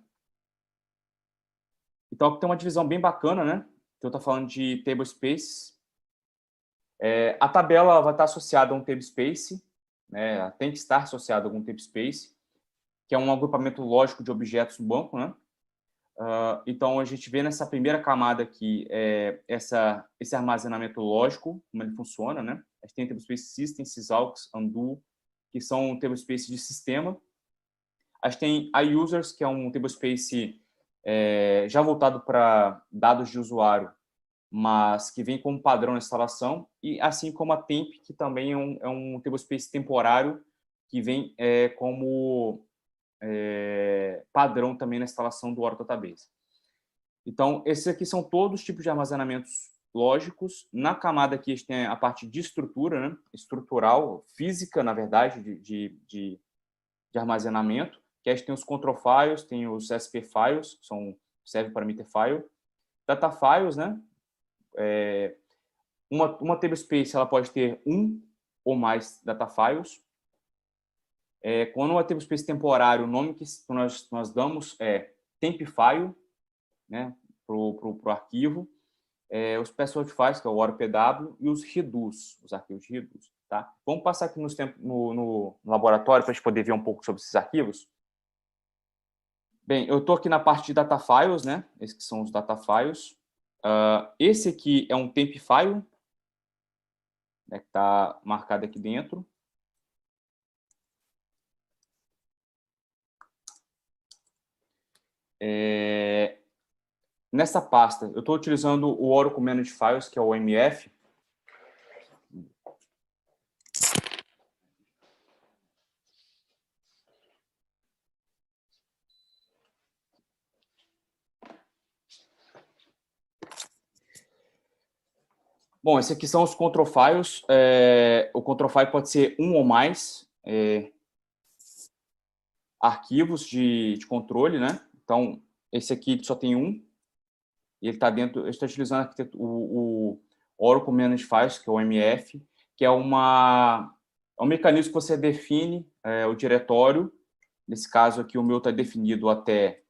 S20: Então, aqui tem uma divisão bem bacana, né? Que eu estou falando de table space. A tabela vai estar associada a um table space, né? Tem que estar associada a algum table space, que é um agrupamento lógico de objetos no banco, né? Então, a gente vê nessa primeira camada aqui esse armazenamento lógico, como ele funciona, né? A gente tem table space system, sysalx, undo, que são table space de sistema. A gente tem iUsers, que é um table space já voltado para dados de usuário, mas que vem como padrão na instalação, e assim como a temp, que também é um table space temporário, que vem como padrão também na instalação do Oracle Database. Então, esses aqui são todos os tipos de armazenamentos lógicos. Na camada aqui, a gente tem a parte de estrutura, né? Estrutural, física, na verdade, de armazenamento, que a gente tem os control files, tem os SP files, que serve para meter file, data files, né? Uma table space ela pode ter um ou mais data files. Quando uma table space temporário, o nome que nós damos é temp file, né, pro arquivo, os password files, que é o ORPW, e os redus, os arquivos de redus. Tá? Vamos passar aqui no laboratório para a gente poder ver um pouco sobre esses arquivos. Bem, eu estou aqui na parte de data files, né? Esses que são os data files. Esse aqui é um temp file, né, que está marcado aqui dentro. Nessa pasta, eu estou utilizando o Oracle Managed Files, que é o OMF. Bom, esses aqui são os control files. O control file pode ser um ou mais arquivos de controle, né? Então, esse aqui só tem um. E ele está dentro. Eu estou utilizando o Oracle Managed Files, que é o OMF, que é um mecanismo que você define o diretório. Nesse caso aqui, o meu está definido até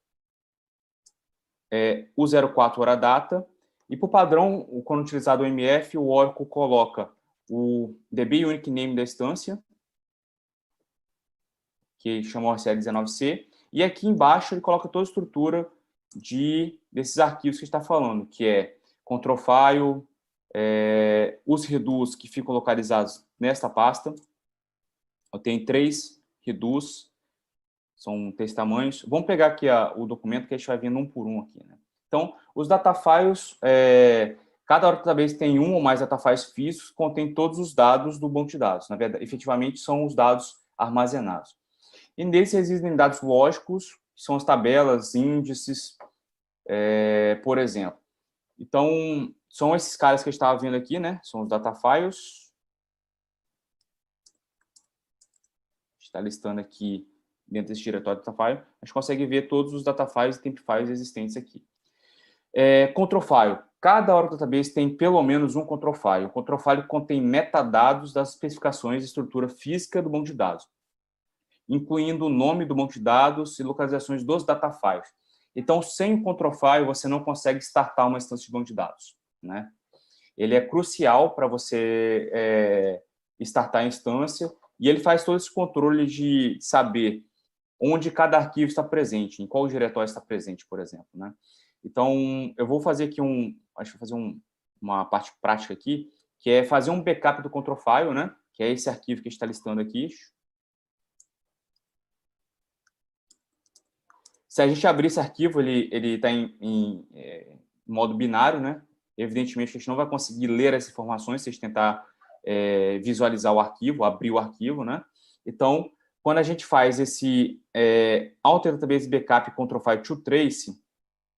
S20: o 04 hora data. E, por padrão, quando utilizado o OMF, o Oracle coloca o DB Unique Name da instância, que chama ORCL19C, e aqui embaixo ele coloca toda a estrutura desses arquivos que está falando, que é control file, os redus que ficam localizados nesta pasta. Eu tenho 3 redus, são 3 tamanhos. Vamos pegar aqui o documento que a gente vai vendo um por um aqui, né? Então, os data files, cada Oracle Database tem um ou mais data files físicos que contém todos os dados do banco de dados. Na verdade, efetivamente, são os dados armazenados. E neles existem dados lógicos, que são as tabelas, índices, por exemplo. Então, são esses caras que a gente estava vendo aqui, né? São os data files. A gente está listando aqui dentro desse diretório de data file. A gente consegue ver todos os data files e temp files existentes aqui. Control file. Cada Oracle Database tem pelo menos um control file. O control file contém metadados das especificações de estrutura física do banco de dados, incluindo o nome do banco de dados e localizações dos data files. Então, sem o control file, você não consegue startar uma instância de banco de dados, né? Ele é crucial para você startar a instância, e ele faz todo esse controle de saber onde cada arquivo está presente, em qual diretório está presente, por exemplo, né? Então, eu vou fazer aqui acho que vou fazer uma parte prática aqui, que é fazer um backup do control file, né? Que é esse arquivo que a gente está listando aqui. Se a gente abrir esse arquivo, ele está em modo binário, né? Evidentemente, a gente não vai conseguir ler as informações se a gente tentar visualizar o arquivo, abrir o arquivo, né? Então, quando a gente faz esse Alter Database Backup Control File to Trace,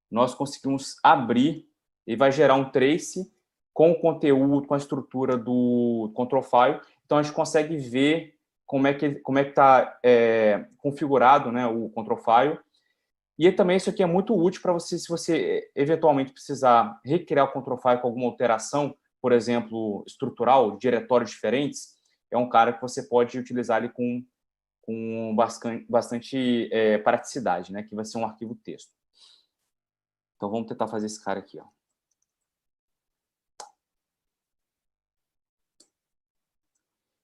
S20: nós conseguimos abrir e vai gerar um trace com o conteúdo, com a estrutura do control file. Então, a gente consegue ver como é que está configurado, né, o control file. E também isso aqui é muito útil para você, se você eventualmente precisar recriar o control file com alguma alteração, por exemplo, estrutural, diretórios diferentes, é um cara que você pode utilizar ele com bastante praticidade, né, que vai ser um arquivo texto. Então, vamos tentar fazer esse cara aqui, ó.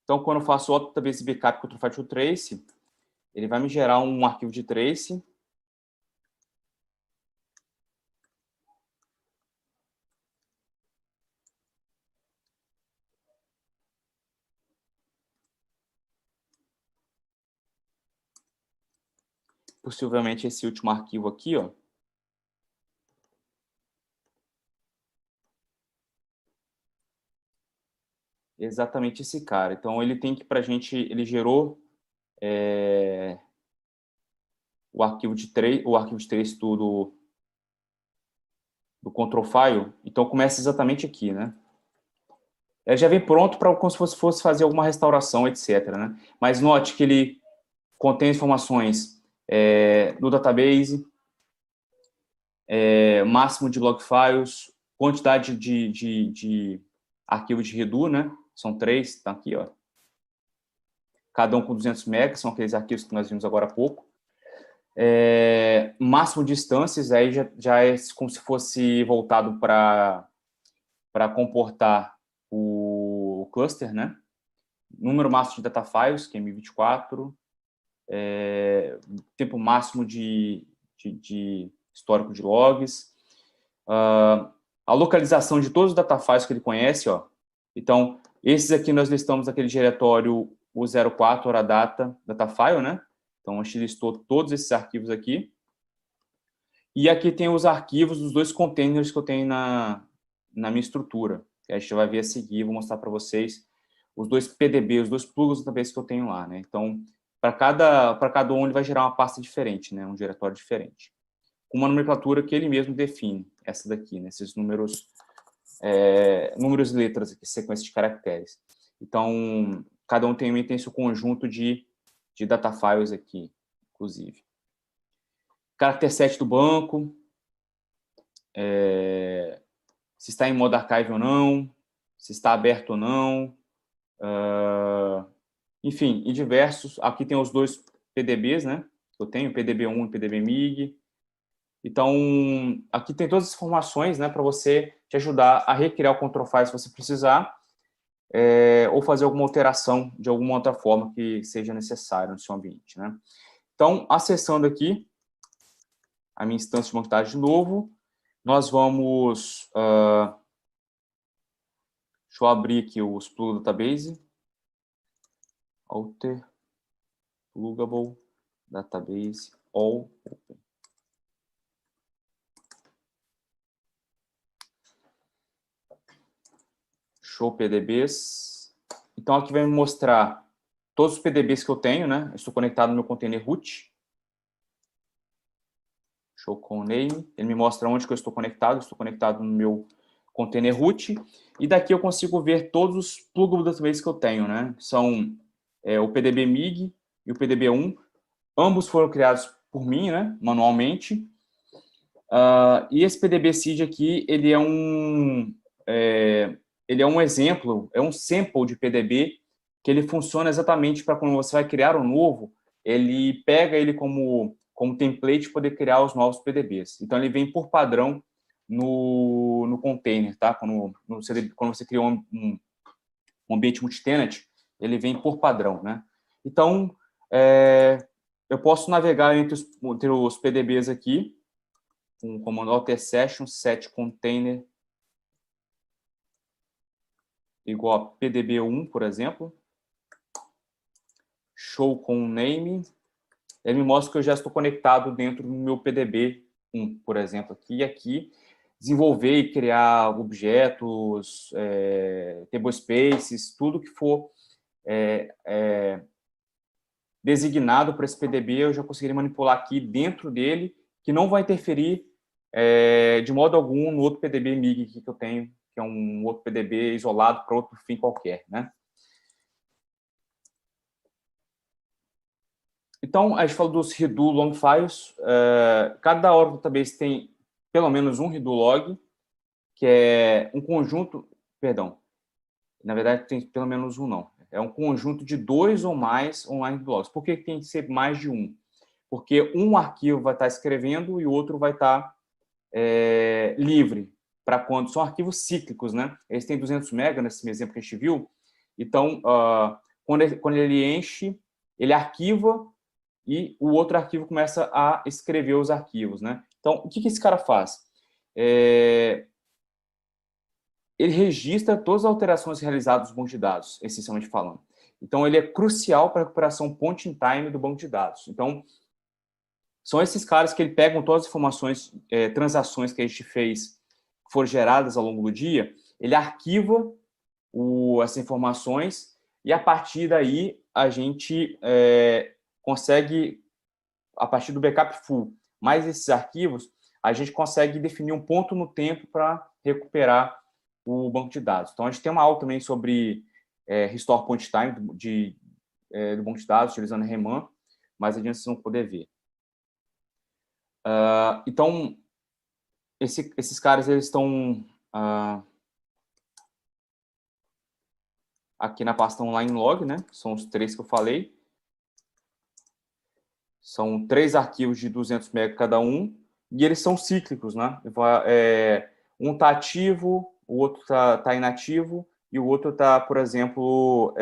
S20: Então, quando eu faço o database backup contra o file to trace, ele vai me gerar um arquivo de trace. Possivelmente esse último arquivo aqui, ó. Exatamente esse cara. Então, ele tem que, para a gente, ele gerou o arquivo de trace do control file. Então, começa exatamente aqui, né? Ele já vem pronto para como se fosse fazer alguma restauração, etc, né? Mas note que ele contém informações do database, máximo de log files, quantidade de arquivos de redo, né? São 3, tá aqui, ó. Cada um com 200 megas, são aqueles arquivos que nós vimos agora há pouco. Máximo de instâncias, aí já é como se fosse voltado para comportar o cluster, né? Número máximo de data files, que é 1024. Tempo máximo de histórico de logs. A localização de todos os data files que ele conhece, ó. Então, esses aqui nós listamos naquele diretório o 04 hora data file, né? Então, a gente listou todos esses arquivos aqui. E aqui tem os arquivos dos 2 containers que eu tenho na minha estrutura. Que a gente vai ver a seguir, vou mostrar para vocês os 2 PDB, os 2 plugins de database que eu tenho lá, né? Então, para cada um, ele vai gerar uma pasta diferente, né? Um diretório diferente. Com uma nomenclatura que ele mesmo define, essa daqui, né? Esses números e letras aqui, sequência de caracteres. Então, cada um tem seu conjunto de data files aqui, inclusive. Caractere 7 do banco, se está em modo archive ou não, se está aberto ou não, enfim, e diversos. Aqui tem os 2 PDBs, né? Eu tenho PDB1 e PDB-MIG. Então, aqui tem todas as informações, né, para você te ajudar a recriar o control file se você precisar, ou fazer alguma alteração de alguma outra forma que seja necessária no seu ambiente, né? Então, acessando aqui a minha instância de montagem de novo, nós vamos... deixa eu abrir aqui os plugins database. Alter Plugable Database All Open. Show PDBs. Então, aqui vai me mostrar todos os PDBs que eu tenho, né? Eu estou conectado no meu container root. Show com name. Ele me mostra onde que eu estou conectado. Eu estou conectado no meu container root. E daqui eu consigo ver todos os plugins databases que eu tenho, né? São o PDB-MIG e o PDB-1. Ambos foram criados por mim, né? Manualmente. E esse PDB-SID aqui, ele é um exemplo, é um sample de PDB que ele funciona exatamente para quando você vai criar um novo, ele pega ele como template para poder criar os novos PDBs. Então, ele vem por padrão no container, tá? Quando você cria um ambiente multitenant, ele vem por padrão, né? Então, eu posso navegar entre os PDBs aqui, com o comando alter session set container igual a PDB1, por exemplo. Show com name. Ele me mostra que eu já estou conectado dentro do meu PDB1, por exemplo, aqui e aqui. desenvolver e criar objetos, table spaces, tudo que for designado para esse PDB, eu já conseguiria manipular aqui dentro dele, que não vai interferir de modo algum no outro PDB MIG aqui que eu tenho, que é um outro PDB isolado para outro fim qualquer, né? Então, a gente falou dos redo long files. Cada Oracle Database tem pelo menos um redo log, que é um conjunto, perdão, na verdade tem pelo menos um não, é um conjunto de 2 ou mais online redo logs. Por que tem que ser mais de um? Porque um arquivo vai estar escrevendo e o outro vai estar livre, para quando são arquivos cíclicos, né? Eles têm 200 MB nesse exemplo que a gente viu. Então, quando ele enche, ele arquiva e o outro arquivo começa a escrever os arquivos, né? Então, o que esse cara faz? Ele registra todas as alterações realizadas no banco de dados, essencialmente falando. Então, ele é crucial para a recuperação point in time do banco de dados. Então, são esses caras que ele pegam todas as informações, transações que a gente fez, que foram geradas ao longo do dia, ele arquiva essas informações e, a partir daí, a gente consegue, a partir do backup full, mais esses arquivos, a gente consegue definir um ponto no tempo para recuperar o banco de dados. Então, a gente tem uma aula também sobre Restore Point Time do banco de dados, utilizando Reman, mas adiante vocês vão poder ver. Então, esses caras, eles estão aqui na pasta online log, né? São os 3 que eu falei. São 3 arquivos de 200 MB cada um, e eles são cíclicos, né? Um está ativo, o outro está inativo, e o outro está, por exemplo,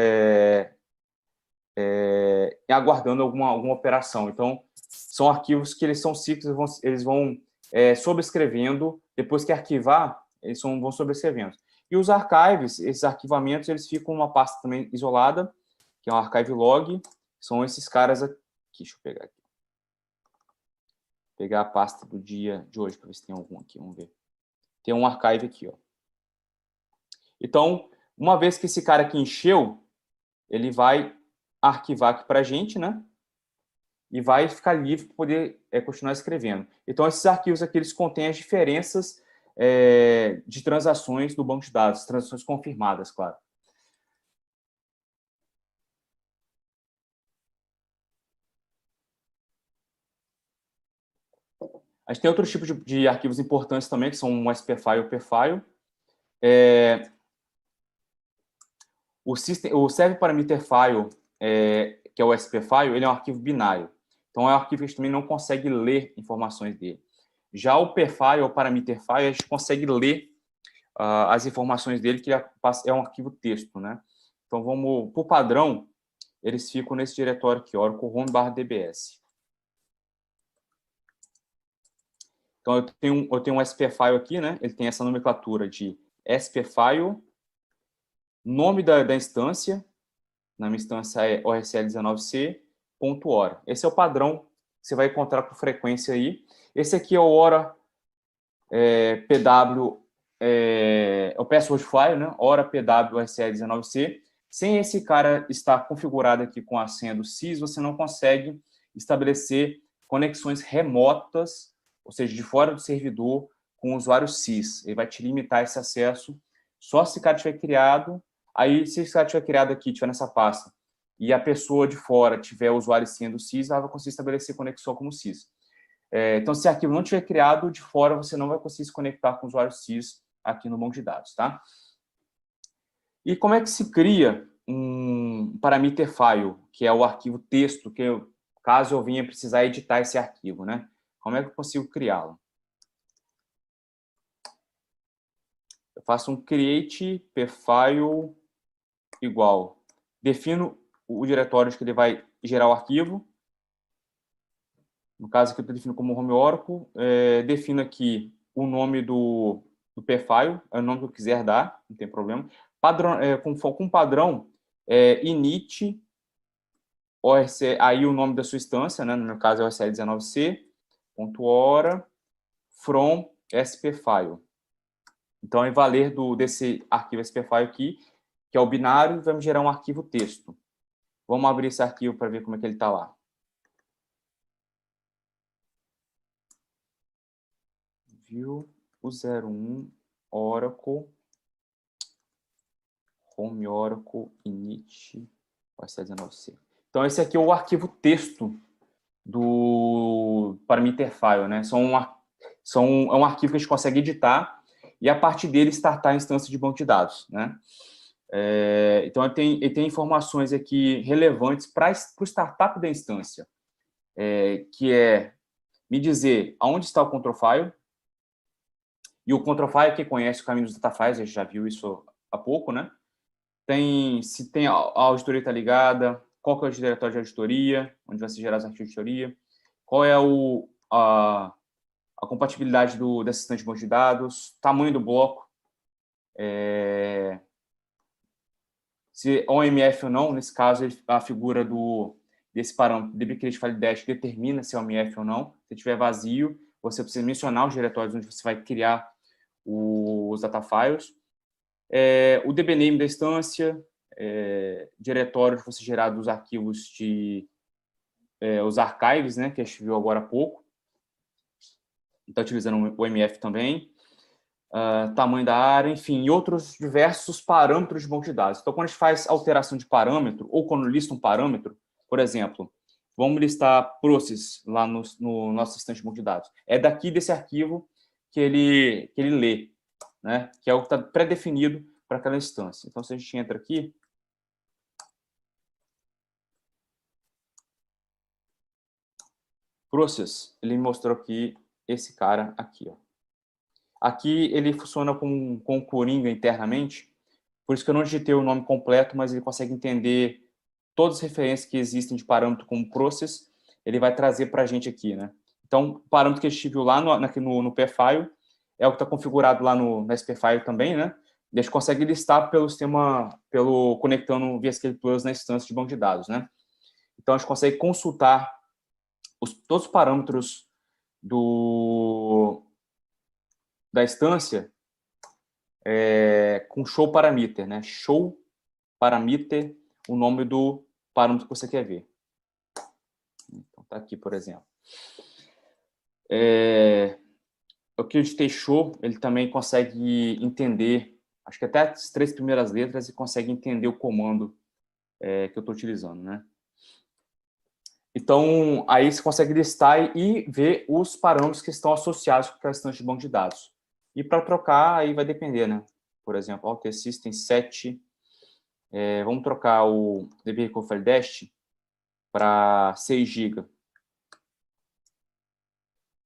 S20: aguardando alguma operação. Então, são arquivos que eles são cíclicos, eles vão sobrescrevendo, depois que arquivar, eles vão sobrescrevendo. E os archives, esses arquivamentos, eles ficam numa pasta também isolada, que é um archive log, são esses caras aqui. Deixa eu pegar aqui. Pegar a pasta do dia de hoje, para ver se tem algum aqui, vamos ver. Tem um archive aqui, ó. Então, uma vez que esse cara aqui encheu, ele vai arquivar aqui para a gente, né? E vai ficar livre para poder continuar escrevendo. Então, esses arquivos aqui, eles contêm as diferenças de transações do banco de dados, transações confirmadas, claro. A gente tem outros tipos de arquivos importantes também, que são o SPFile e o PFile. O Serve Parameter File, que é o SPFile, ele é um arquivo binário. Então, é um arquivo que a gente também não consegue ler informações dele. Já o PFile, o Parameter File, a gente consegue ler as informações dele, que é um arquivo texto, né? Então, por padrão, eles ficam nesse diretório aqui, Oracle Home/dbs. Então, eu tenho um SPFile aqui, né? Ele tem essa nomenclatura de SPFile, nome da instância, na minha instância é ORCL19C.ora. Esse é o padrão que você vai encontrar com frequência aí. Esse aqui é o ora PW, o password file, né? Ora PW ORCL19C. Sem esse cara estar configurado aqui com a senha do SYS, você não consegue estabelecer conexões remotas, ou seja, de fora do servidor, com o usuário SYS. Ele vai te limitar esse acesso só se esse cara tiver criado. Aí, se esse cara tiver criado aqui, tiver nessa pasta, e a pessoa de fora tiver o usuário e senha do SYS, ela vai conseguir estabelecer conexão como SYS. Então, se o arquivo não tiver criado, de fora você não vai conseguir se conectar com o usuário SYS aqui no banco de dados, tá? E como é que se cria um parameter file, que é o arquivo texto, que caso eu venha precisar editar esse arquivo, né? Como é que eu consigo criá-lo? Eu faço um create pfile igual. Defino o diretório que ele vai gerar o arquivo. No caso aqui, eu defino como home Oracle. Defino aqui o nome do pfile, é o nome que eu quiser dar, não tem problema. Padrão, com padrão, init, ORC, aí o nome da sua instância, né? No meu caso é ORCL19C, .ora, from SPFile. Então, vai valer desse arquivo SPFile aqui, que é o binário, e vai me gerar um arquivo texto. Vamos abrir esse arquivo para ver como é que ele está lá. View 01 Oracle Home Oracle init OS19C. Então, esse aqui é o arquivo texto do parameter file, né? É um arquivo que a gente consegue editar e, a partir dele, startar a instância de banco de dados, né? Então, ele tem informações aqui relevantes para o startup da instância, que é me dizer aonde está o control file, e o control file, quem conhece o caminho dos data files, a gente já viu isso há pouco, né? Se tem a auditoria está ligada, qual que é o diretório de auditoria, onde vai ser gerado os arquivos de auditoria, qual é a compatibilidade dessa instância de banco de dados, tamanho do bloco, se OMF ou não, nesse caso, a figura desse parâmetro debit file dash determina se é OMF ou não. Se tiver vazio, você precisa mencionar os diretórios onde você vai criar os data files. O dbname da instância, diretório que você gerar dos arquivos os archives, né, que a gente viu agora há pouco. Está utilizando o OMF também. Tamanho da área, enfim, e outros diversos parâmetros de banco de dados. Então, quando a gente faz alteração de parâmetro, ou quando lista um parâmetro, por exemplo, vamos listar process lá no nosso instante de banco de dados. É daqui desse arquivo que ele lê, né? Que é o que está pré-definido para aquela instância. Então, se a gente entra aqui, process, ele me mostrou aqui esse cara aqui, ó. Aqui ele funciona com o Coringa internamente, por isso que eu não digitei o nome completo, mas ele consegue entender todas as referências que existem de parâmetro como process, ele vai trazer para a gente aqui, né? Então, o parâmetro que a gente viu lá no pfile é o que está configurado lá no spfile também, né? E a gente consegue listar conectando via SQL Plus na instância de banco de dados, né? Então, a gente consegue consultar todos os parâmetros da instância com show parameter, né? Show parameter, o nome do parâmetro que você quer ver. Então, tá aqui, por exemplo. O que eu digitei show, ele também consegue entender, acho que até as 3 primeiras letras, e consegue entender o comando que eu estou utilizando, né? Então, aí você consegue listar e ver os parâmetros que estão associados com a instância de banco de dados. E para trocar, aí vai depender, né? Por exemplo, o T-System 7. Vamos trocar o DB File Dash para 6 GB.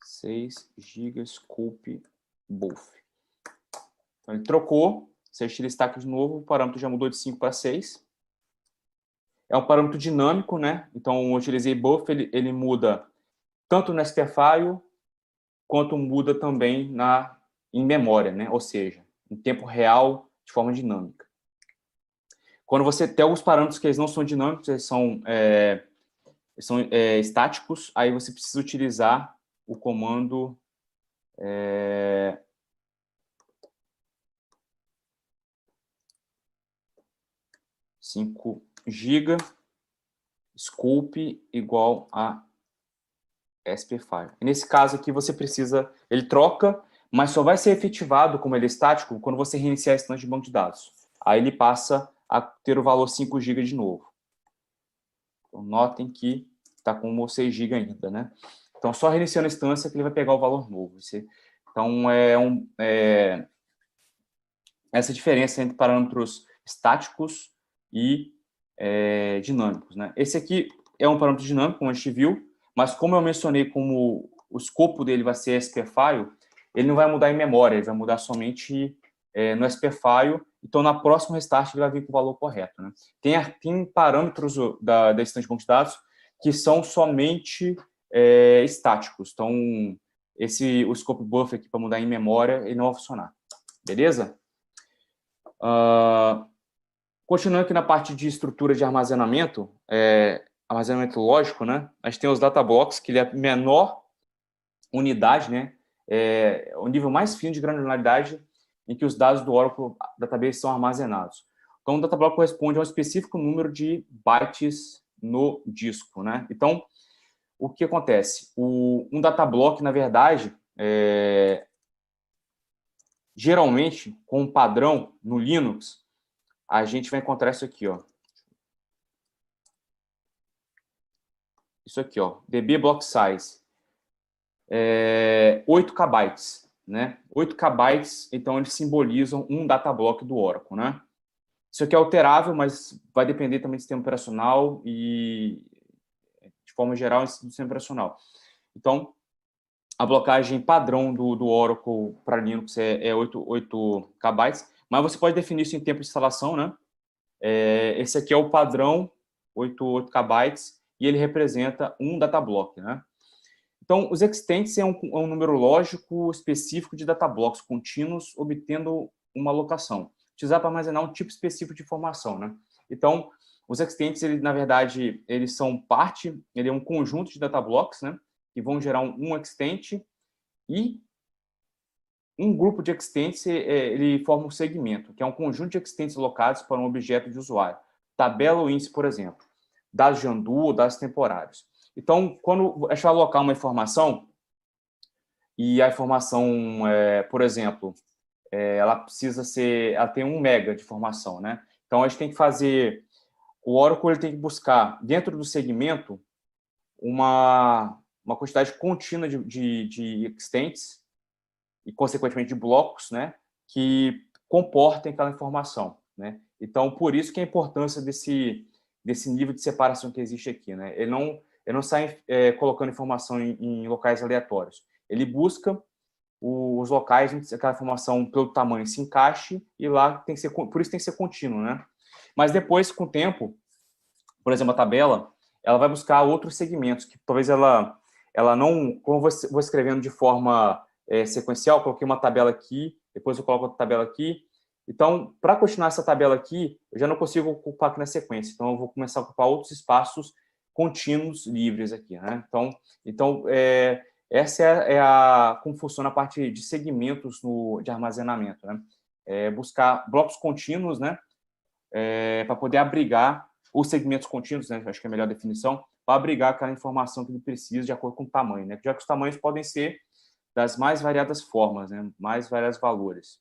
S20: 6 GB Scope Both. Então, ele trocou. Se a gente listar aqui de novo, o parâmetro já mudou de 5 para 6. É um parâmetro dinâmico, né? Então, eu utilizei buff, ele muda tanto no SPFile, quanto muda também em memória, né? Ou seja, em tempo real, de forma dinâmica. Quando você tem alguns parâmetros que eles não são dinâmicos, eles são estáticos, aí você precisa utilizar o comando 5 GB scope igual a SPFile. E nesse caso aqui você precisa, ele troca, mas só vai ser efetivado como ele é estático quando você reiniciar a instância de banco de dados. Aí ele passa a ter o valor 5 GB de novo. Então, notem que está com 6 GB ainda, né? Então, só reiniciando a instância que ele vai pegar o valor novo. Então, essa diferença entre parâmetros estáticos e dinâmicos, né? Esse aqui é um parâmetro dinâmico, como a gente viu, mas como eu mencionei como o escopo dele vai ser SPFile, ele não vai mudar em memória, ele vai mudar somente no SPFile. Então, na próxima restart, ele vai vir com o valor correto, né? Tem parâmetros da instância de banco de dados que são somente estáticos. Então, o scope buffer aqui para mudar em memória, ele não vai funcionar. Beleza? Continuando aqui na parte de estrutura de armazenamento, armazenamento lógico, né? A gente tem os data blocks, que ele é a menor unidade, né? o nível mais fino de granularidade em que os dados do Oracle Database são armazenados. Então, o datablock corresponde a um específico número de bytes no disco, né? Então, o que acontece? Um datablock, na verdade, geralmente, com um padrão no Linux, a gente vai encontrar isso aqui, ó. Isso aqui, ó, DB block size, 8 KB, né? 8 KB, então eles simbolizam um datablock do Oracle, né? Isso aqui é alterável, mas vai depender também do sistema operacional e, de forma geral, do sistema operacional. Então, a blocagem padrão do Oracle para Linux é 8 KB, mas você pode definir isso em tempo de instalação, né? Esse aqui é o padrão, 8 KB, e ele representa um datablock, né? Então, os extents é um número lógico específico de datablocks contínuos, obtendo uma alocação. Utilizar para armazenar um tipo específico de informação, né? Então, os extents, na verdade, eles são ele é um conjunto de datablocks, né? Que vão gerar um extent, e um grupo de extents, ele forma um segmento, que é um conjunto de extents alocados para um objeto de usuário. Tabela ou índice, por exemplo. Dados de undo ou dados temporários. Então, quando a gente vai alocar uma informação, e a informação, por exemplo, ela tem 1 mega de informação, né? Então, a gente tem que fazer, o Oracle ele tem que buscar, dentro do segmento, uma quantidade contínua de extents, e, consequentemente, de blocos, né? Que comportem aquela informação, né? Então, por isso que a importância desse nível de separação que existe aqui, né? Ele não sai colocando informação em locais aleatórios. Ele busca os locais onde aquela informação, pelo tamanho, se encaixe, e lá tem que ser, por isso tem que ser contínuo, né? Mas depois, com o tempo, por exemplo, a tabela, ela vai buscar outros segmentos, que talvez ela não, como eu vou escrevendo de forma sequencial, coloquei uma tabela aqui, depois eu coloco outra tabela aqui. Então, para continuar essa tabela aqui, eu já não consigo ocupar aqui na sequência. Então, eu vou começar a ocupar outros espaços contínuos livres aqui, né? Então essa é como funciona a parte de segmentos de armazenamento, né? Buscar blocos contínuos, né? Para poder abrigar os segmentos contínuos, né? Acho que é a melhor definição, para abrigar aquela informação que ele precisa de acordo com o tamanho, né? Já que os tamanhos podem ser das mais variadas formas, né? Mais variados valores.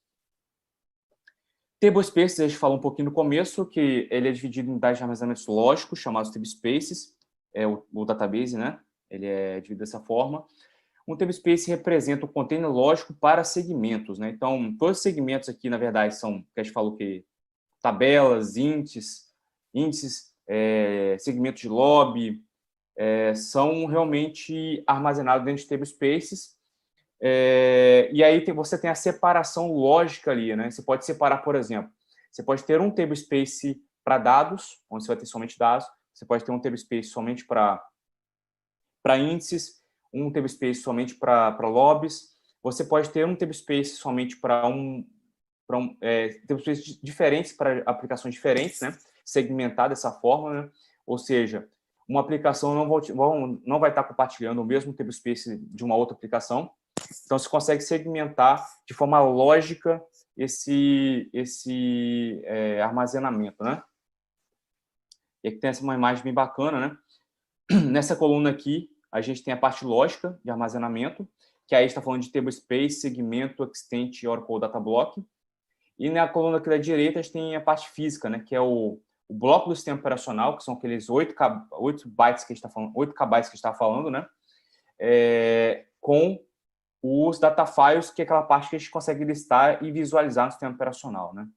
S20: Tablespaces, a gente falou um pouquinho no começo, que ele é dividido em unidades de armazenamento lógicos, chamados tablespaces, o database, né? Ele é dividido dessa forma. Um tablespace representa o container lógico para segmentos, né? Então, todos os segmentos aqui, na verdade, são, que a gente falou que tabelas, índices, segmentos de lobby, são realmente armazenados dentro de tablespaces. E aí você tem a separação lógica ali, né? Você pode separar, por exemplo, você pode ter um tablespace para dados, onde você vai ter somente dados, você pode ter um tablespace somente para índices, um tablespace somente para lobbies, você pode ter um tablespace somente para tablespaces diferentes para aplicações diferentes, né? Segmentar dessa forma, né? Ou seja, uma aplicação não vai estar compartilhando o mesmo tablespace de uma outra aplicação. Então, você consegue segmentar de forma lógica esse armazenamento, né? E aqui tem uma imagem bem bacana, né? Nessa coluna aqui, a gente tem a parte lógica de armazenamento, que aí está falando de tablespace, segmento, extent e Oracle Datablock. E na coluna aqui da direita, a gente tem a parte física, né? Que é o bloco do sistema operacional, que são aqueles 8 bytes que a gente está falando, 8 KB que a gente está falando, né? Com os datafiles, que é aquela parte que a gente consegue listar e visualizar no sistema operacional, né?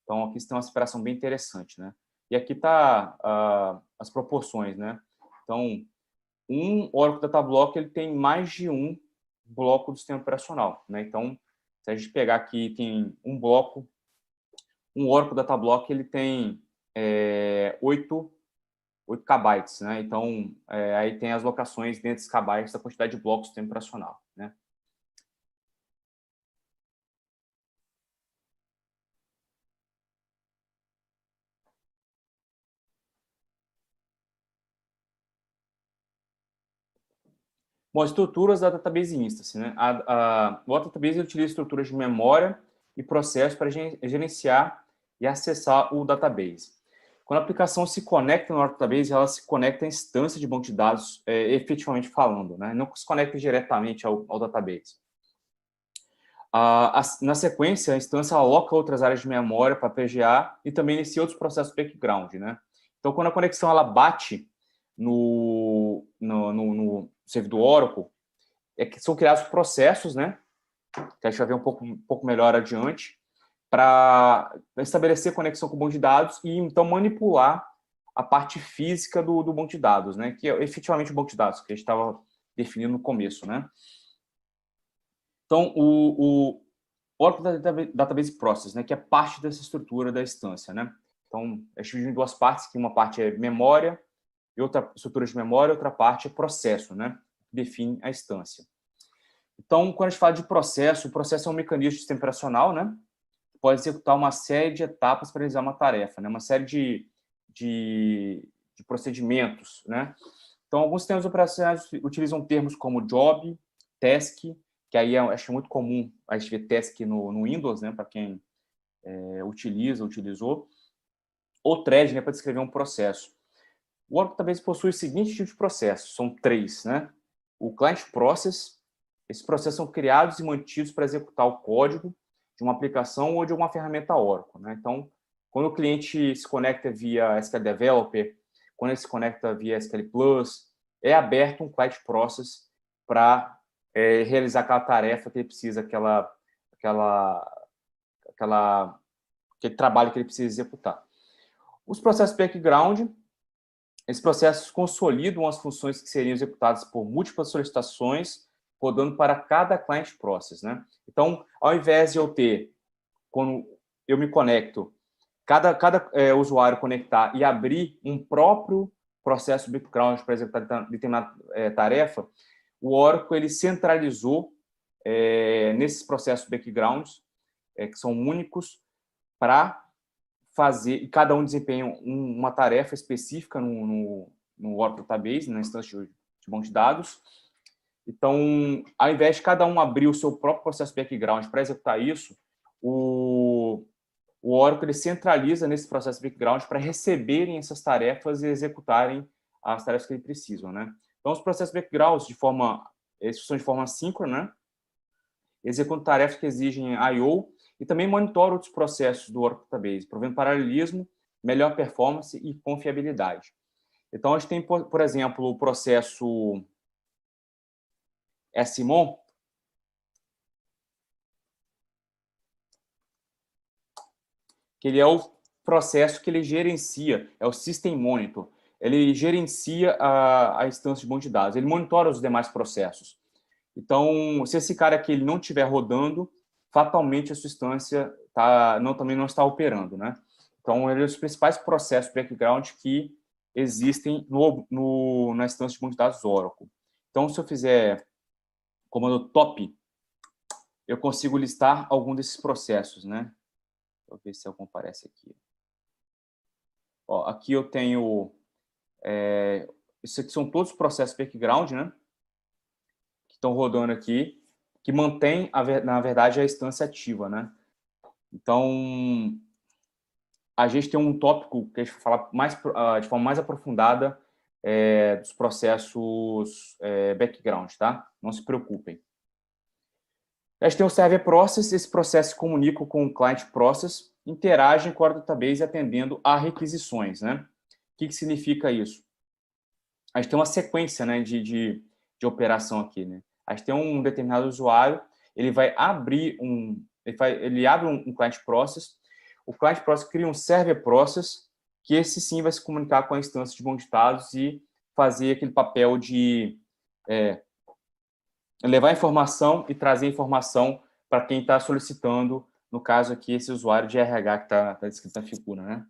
S20: Então, aqui tem uma separação bem interessante, né? E aqui está as proporções, né? Então, um Oracle Datablock, ele tem mais de um bloco do sistema operacional, né? Então, se a gente pegar aqui, tem um bloco, um Oracle Datablock, ele tem 8 KB, né? Então, aí tem as locações dentro desses KB da quantidade de blocos do sistema operacional, né? Bom, estruturas da database instance, né? O Oracle Database utiliza estruturas de memória e processo para gerenciar e acessar o database. Quando a aplicação se conecta no Oracle Database, ela se conecta à instância de banco de dados, efetivamente falando, né? Não se conecta diretamente ao database. Na sequência, a instância aloca outras áreas de memória para PGA e também inicia outros processos background, né? Então, quando a conexão ela bate no servidor Oracle, que são criados processos, né? Que a gente vai ver um pouco melhor adiante, para estabelecer conexão com o banco de dados e, então, manipular a parte física do banco de dados, né? Que é efetivamente o banco de dados, que a gente estava definindo no começo, né? Então, o Oracle Database Process, né? Que é parte dessa estrutura da instância, né? Então, é dividido em duas partes, que uma parte é memória, e outra estrutura de memória, outra parte é processo, né? Que define a instância. Então, quando a gente fala de processo, o processo é um mecanismo de sistema operacional, né? Pode executar uma série de etapas para realizar uma tarefa, né? Uma série de procedimentos, né? Então, alguns sistemas operacionais utilizam termos como job, task, que aí acho muito comum a gente ver task no Windows, né? Para quem utilizou, ou thread, né? Para descrever um processo. O Oracle Database possui o seguinte tipo de processo, são 3, né? O client process, esses processos são criados e mantidos para executar o código de uma aplicação ou de uma ferramenta Oracle, né? Então, quando o cliente se conecta via SQL Developer, quando ele se conecta via SQL Plus, é aberto um client process para realizar aquela tarefa que ele precisa, aquele trabalho que ele precisa executar. Os processos background, esses processos consolidam as funções que seriam executadas por múltiplas solicitações, rodando para cada client process, né? Então, ao invés de eu ter, quando eu me conecto, cada usuário conectar e abrir um próprio processo background para executar determinada tarefa, o Oracle ele centralizou nesses processos backgrounds, que são únicos, para fazer, e cada um desempenha uma tarefa específica no Oracle Database, na instância de banco de dados. Então, ao invés de cada um abrir o seu próprio processo background para executar isso, o Oracle ele centraliza nesse processo background para receberem essas tarefas e executarem as tarefas que eles precisam, né? Então, os processos backgrounds, eles são de forma assíncrona, né? Executam tarefas que exigem I/O e também monitoram outros processos do Oracle Database, provendo paralelismo, melhor performance e confiabilidade. Então, a gente tem, por exemplo, o processo SMON, que ele é o processo que ele gerencia, é o System Monitor. Ele gerencia a instância de banco de dados, ele monitora os demais processos. Então, se esse cara aqui ele não estiver rodando, fatalmente a sua instância também não está operando, né? Então, ele é um dos principais processos background que existem na instância de banco de dados Oracle. Então, se eu fizer comando top, eu consigo listar algum desses processos, né? Vou ver se algum aparece aqui. Ó, aqui eu tenho... isso aqui são todos os processos background, né? Que estão rodando aqui, que mantém, na verdade, a instância ativa, né? Então, a gente tem um tópico que a gente vai falar de forma mais aprofundada dos processos background, tá? Não se preocupem. A gente tem o Server Process, esse processo se comunica com o Client Process, interagem com o Oracle Database atendendo a requisições, né? O que significa isso? A gente tem uma sequência, né, de operação aqui, né? A gente tem um determinado usuário, ele vai abrir ele abre um Client Process, o Client Process cria um Server Process, que esse sim vai se comunicar com a instância de banco de dados e fazer aquele papel de levar informação e trazer informação para quem está solicitando, no caso aqui, esse usuário de RH que está descrito na figura, né?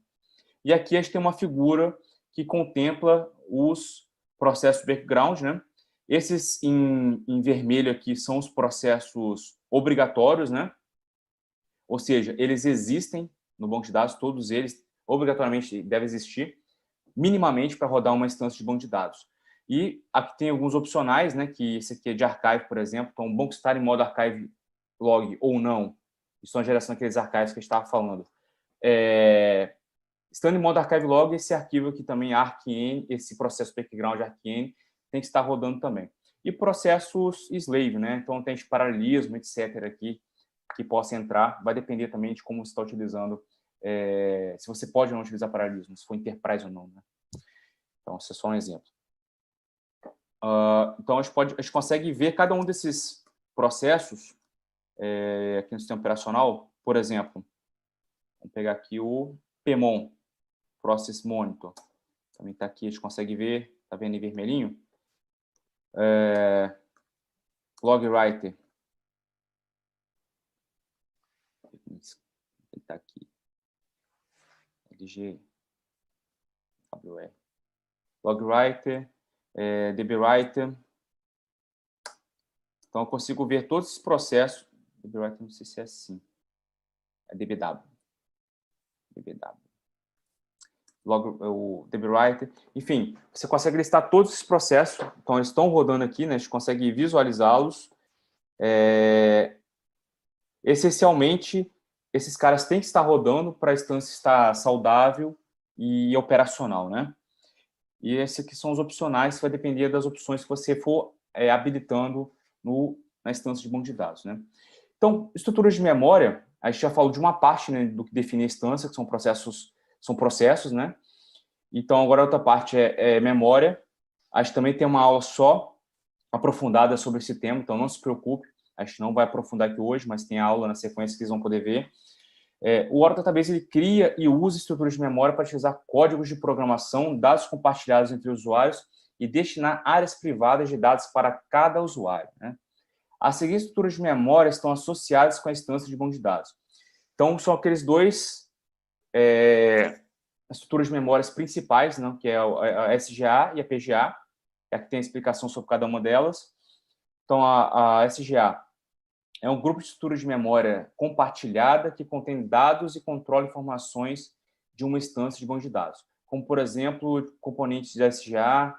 S20: E aqui a gente tem uma figura que contempla os processos background, né? Esses em vermelho aqui são os processos obrigatórios, né? Ou seja, eles existem no banco de dados, todos eles obrigatoriamente devem existir, minimamente para rodar uma instância de banco de dados. E aqui tem alguns opcionais, né, que esse aqui é de archive, por exemplo. Então, bom que estar em modo archive log ou não. Isso é uma geração daqueles archives que a gente estava falando. Estando em modo archive log, esse arquivo aqui também, arcn, esse processo background arcn, tem que estar rodando também. E processos slave, né? Então, tem paralelismo, etc. aqui, que possa entrar. Vai depender também de como você está utilizando, se você pode ou não utilizar paralelismo, se for enterprise ou não, né? Então, esse é só um exemplo. Então, a gente consegue ver cada um desses processos aqui no sistema operacional. Por exemplo, vamos pegar aqui o PMON, Process Monitor. Também está aqui, a gente consegue ver, está vendo em vermelhinho? Log Writer. Está aqui. LG. WR. Log Writer. DB Writer. Então, eu consigo ver todos esses processos. DB Writer, não sei se é assim. É DBW. DBW. Logo, o DB Writer. Enfim, você consegue listar todos esses processos. Então, eles estão rodando aqui, né? A gente consegue visualizá-los. Essencialmente, esses caras têm que estar rodando para a instância estar saudável e operacional, né? E esses aqui são os opcionais, vai depender das opções que você for habilitando na instância de banco de dados, né? Então, estruturas de memória, a gente já falou de uma parte, né, do que define a instância, que são processos, né? Então, agora a outra parte é memória. A gente também tem uma aula só aprofundada sobre esse tema, então não se preocupe, a gente não vai aprofundar aqui hoje, mas tem aula na sequência que vocês vão poder ver. O Oracle Database ele cria e usa estruturas de memória para utilizar códigos de programação, dados compartilhados entre usuários e destinar áreas privadas de dados para cada usuário, né? As seguintes estruturas de memória estão associadas com a instância de banco de dados. Então, são aqueles dois estruturas de memórias principais, né, que é a SGA e a PGA. Aqui tem a explicação sobre cada uma delas. Então, a SGA é um grupo de estruturas de memória compartilhada que contém dados e controla informações de uma instância de banco de dados. Como, por exemplo, componentes da SGA,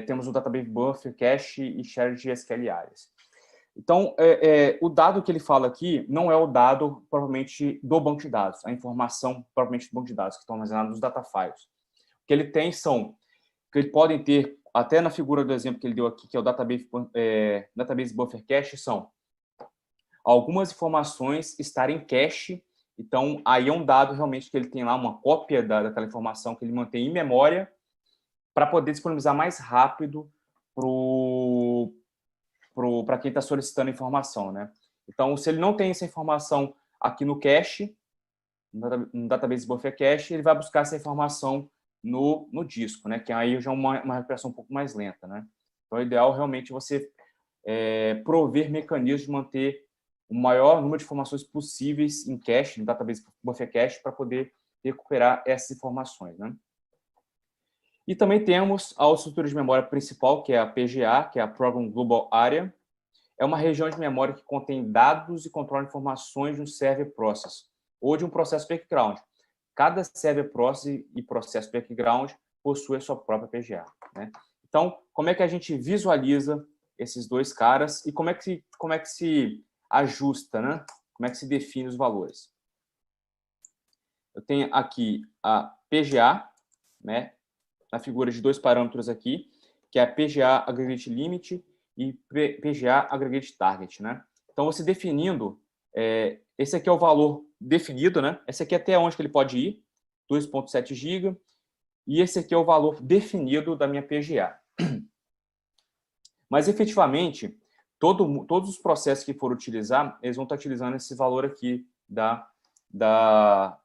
S20: temos o Database Buffer, Cache e Shared SQL Areas. Então, o dado que ele fala aqui não é o dado propriamente do banco de dados, a informação propriamente do banco de dados, que estão armazenados nos data files. O que ele tem são, que ele podem ter, até na figura do exemplo que ele deu aqui, que é o Database Buffer Cache, são algumas informações estarem em cache. Então, aí é um dado realmente que ele tem lá uma cópia daquela informação que ele mantém em memória para poder disponibilizar mais rápido para quem está solicitando informação, né? Então, se ele não tem essa informação aqui no cache, no Database Buffer Cache, ele vai buscar essa informação no disco, né? Que aí já é uma recuperação um pouco mais lenta, né? Então, o ideal realmente é você prover mecanismos de manter o maior número de informações possíveis em cache, no Database Buffer Cache, para poder recuperar essas informações, né? E também temos a estrutura de memória principal, que é a PGA, que é a Program Global Area. É uma região de memória que contém dados e controla informações de um server process ou de um processo background. Cada server process e processo background possui a sua própria PGA, né? Então, como é que a gente visualiza esses dois caras e como é que se ajusta, né? Como é que se define os valores? Eu tenho aqui a PGA, né? Na figura de dois parâmetros aqui, que é a PGA Aggregate Limit e PGA Aggregate Target, né? Então, você definindo, esse aqui é o valor definido, né? Esse aqui é até onde que ele pode ir, 2.7 GB, e esse aqui é o valor definido da minha PGA. Mas, efetivamente, todos os processos que for utilizar, eles vão estar utilizando esse valor aqui da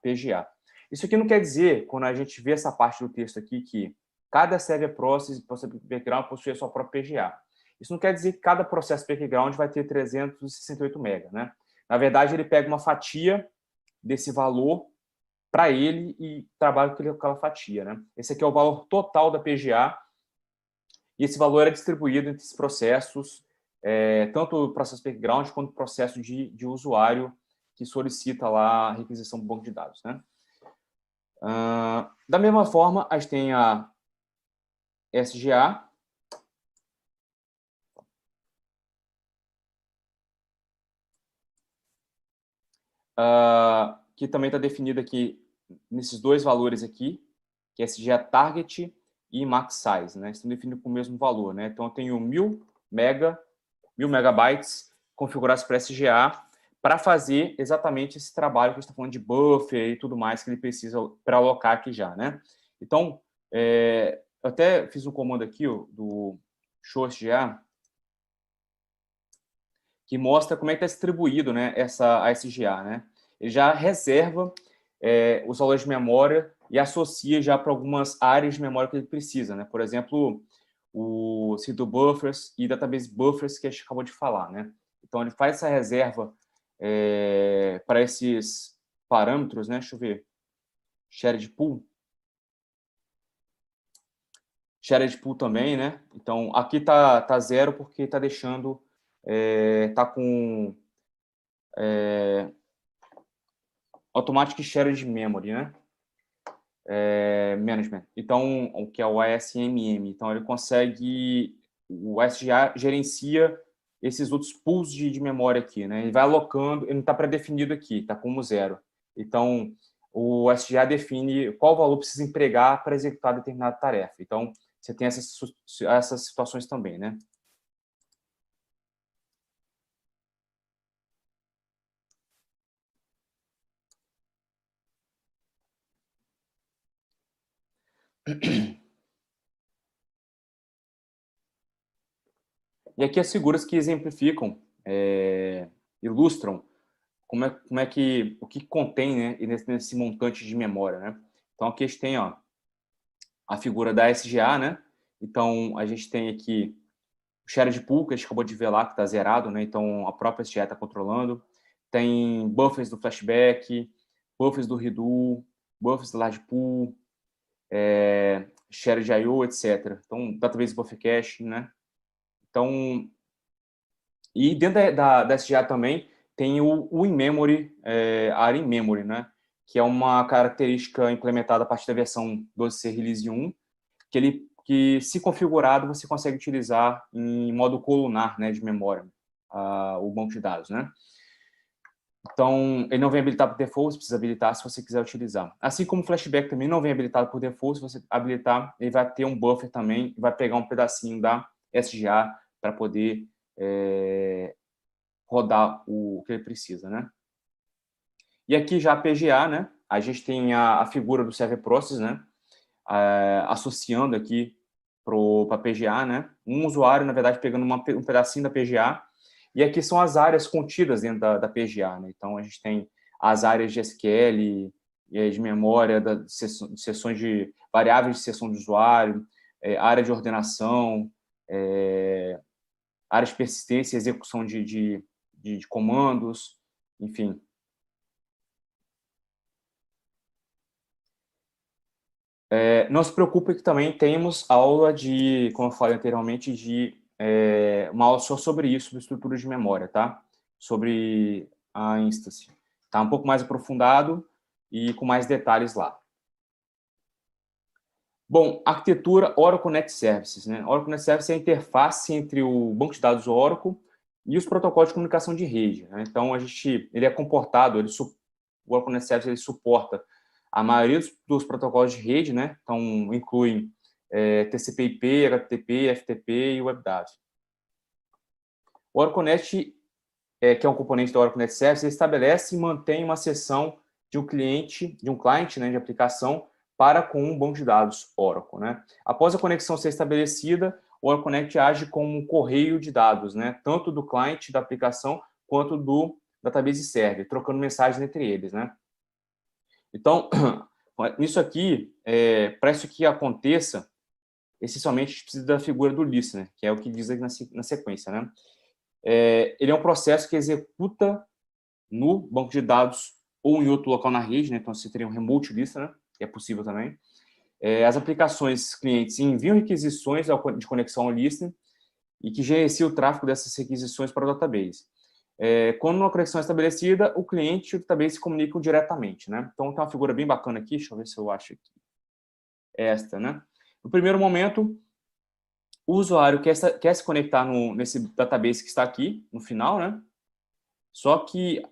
S20: PGA. Isso aqui não quer dizer, quando a gente vê essa parte do texto aqui, que cada server process e background possui a sua própria PGA. Isso não quer dizer que cada processo background vai ter 368 MB, né? Na verdade, ele pega uma fatia desse valor para ele e trabalha com aquela fatia, né? Esse aqui é o valor total da PGA e esse valor é distribuído entre os processos, tanto o processo background quanto o processo de usuário que solicita lá a requisição do banco de dados, né? Da mesma forma, a gente tem a SGA, que também está definida aqui nesses dois valores aqui, que é SGA Target e Max Size, né? Estão definidos com o mesmo valor, né? Então, eu tenho 1000 megabytes configurados para SGA para fazer exatamente esse trabalho que a gente está falando de buffer e tudo mais que ele precisa para alocar aqui já, né? Então, eu até fiz um comando aqui, ó, do show SGA, que mostra como é que está distribuído, né, a SGA, né? Ele já reserva os valores de memória e associa já para algumas áreas de memória que ele precisa, né? Por exemplo, o Cito Buffers e Database Buffers que a gente acabou de falar, né? Então, ele faz essa reserva para esses parâmetros, né? Deixa eu ver. Shared Pool. Shared Pool também, né? Então, aqui tá 0 porque está deixando... tá com Automatic Shared Memory, né? Management. Então, o que é o ASMM. Então, ele consegue... O SGA gerencia esses outros pools de memória aqui, né? Ele vai alocando, ele não está pré-definido aqui, está como 0. Então, o SGA define qual valor precisa empregar para executar determinada tarefa. Então, você tem essas situações também, né? E aqui as figuras que exemplificam, ilustram como é que o que contém, né, nesse montante de memória, né? Então aqui a gente tem, ó, a figura da SGA, né? Então a gente tem aqui o shared pool que a gente acabou de ver lá que está zerado, né? Então a própria SGA está controlando. Tem buffers do flashback, buffers do redo, buffers do large pool, shared I/O, etc. Então database buffer cache, né? Então, e dentro da SGA também tem o in-memory, área in-memory, né? Que é uma característica implementada a partir da versão 12C Release 1, que se configurado, você consegue utilizar em modo colunar, né, de memória, o banco de dados, né? Então, ele não vem habilitado por default, você precisa habilitar se você quiser utilizar. Assim como o flashback também não vem habilitado por default, se você habilitar, ele vai ter um buffer também, vai pegar um pedacinho da SGA para poder rodar o que ele precisa, né? E aqui já a PGA, né? A gente tem a figura do Server Process, né? Associando aqui para a PGA, né? Um usuário, na verdade, pegando um pedacinho da PGA. E aqui são as áreas contidas dentro da PGA, né? Então, a gente tem as áreas de SQL, de memória, sessões de variáveis de sessão de usuário, área de ordenação, área de persistência e execução de comandos, enfim. Não se preocupe que também temos aula de, como eu falei anteriormente, uma aula só sobre isso, sobre estrutura de memória, tá? Sobre a instância. Tá um pouco mais aprofundado e com mais detalhes lá. Bom, arquitetura Oracle Net Services, né? Oracle Net Services é a interface entre o banco de dados Oracle e os protocolos de comunicação de rede, né? Então, ele é comportado, o Oracle Net Services ele suporta a maioria dos protocolos de rede, né? Então, incluem TCP/IP, HTTP, FTP e WebDAV. O Oracle Net, que é um componente do Oracle Net Services, ele estabelece e mantém uma sessão de um cliente, né, de aplicação, para com um banco de dados Oracle, né? Após a conexão ser estabelecida, o Oracle Connect age como um correio de dados, né? Tanto do cliente da aplicação quanto do database server, trocando mensagens entre eles, né? Então, isso aqui, para isso que aconteça, essencialmente a gente precisa da figura do listener, que é o que diz aqui na sequência, né? Ele é um processo que executa no banco de dados ou em outro local na rede, né? Então você teria um remote listener, que é possível também. As aplicações clientes enviam requisições de conexão ao listener e que gerencia o tráfego dessas requisições para o database. Quando uma conexão é estabelecida, o cliente e o database se comunicam diretamente, né? Então tem uma figura bem bacana aqui, deixa eu ver se eu acho aqui. Esta, né? No primeiro momento, o usuário quer se conectar nesse database que está aqui, no final, né? Só que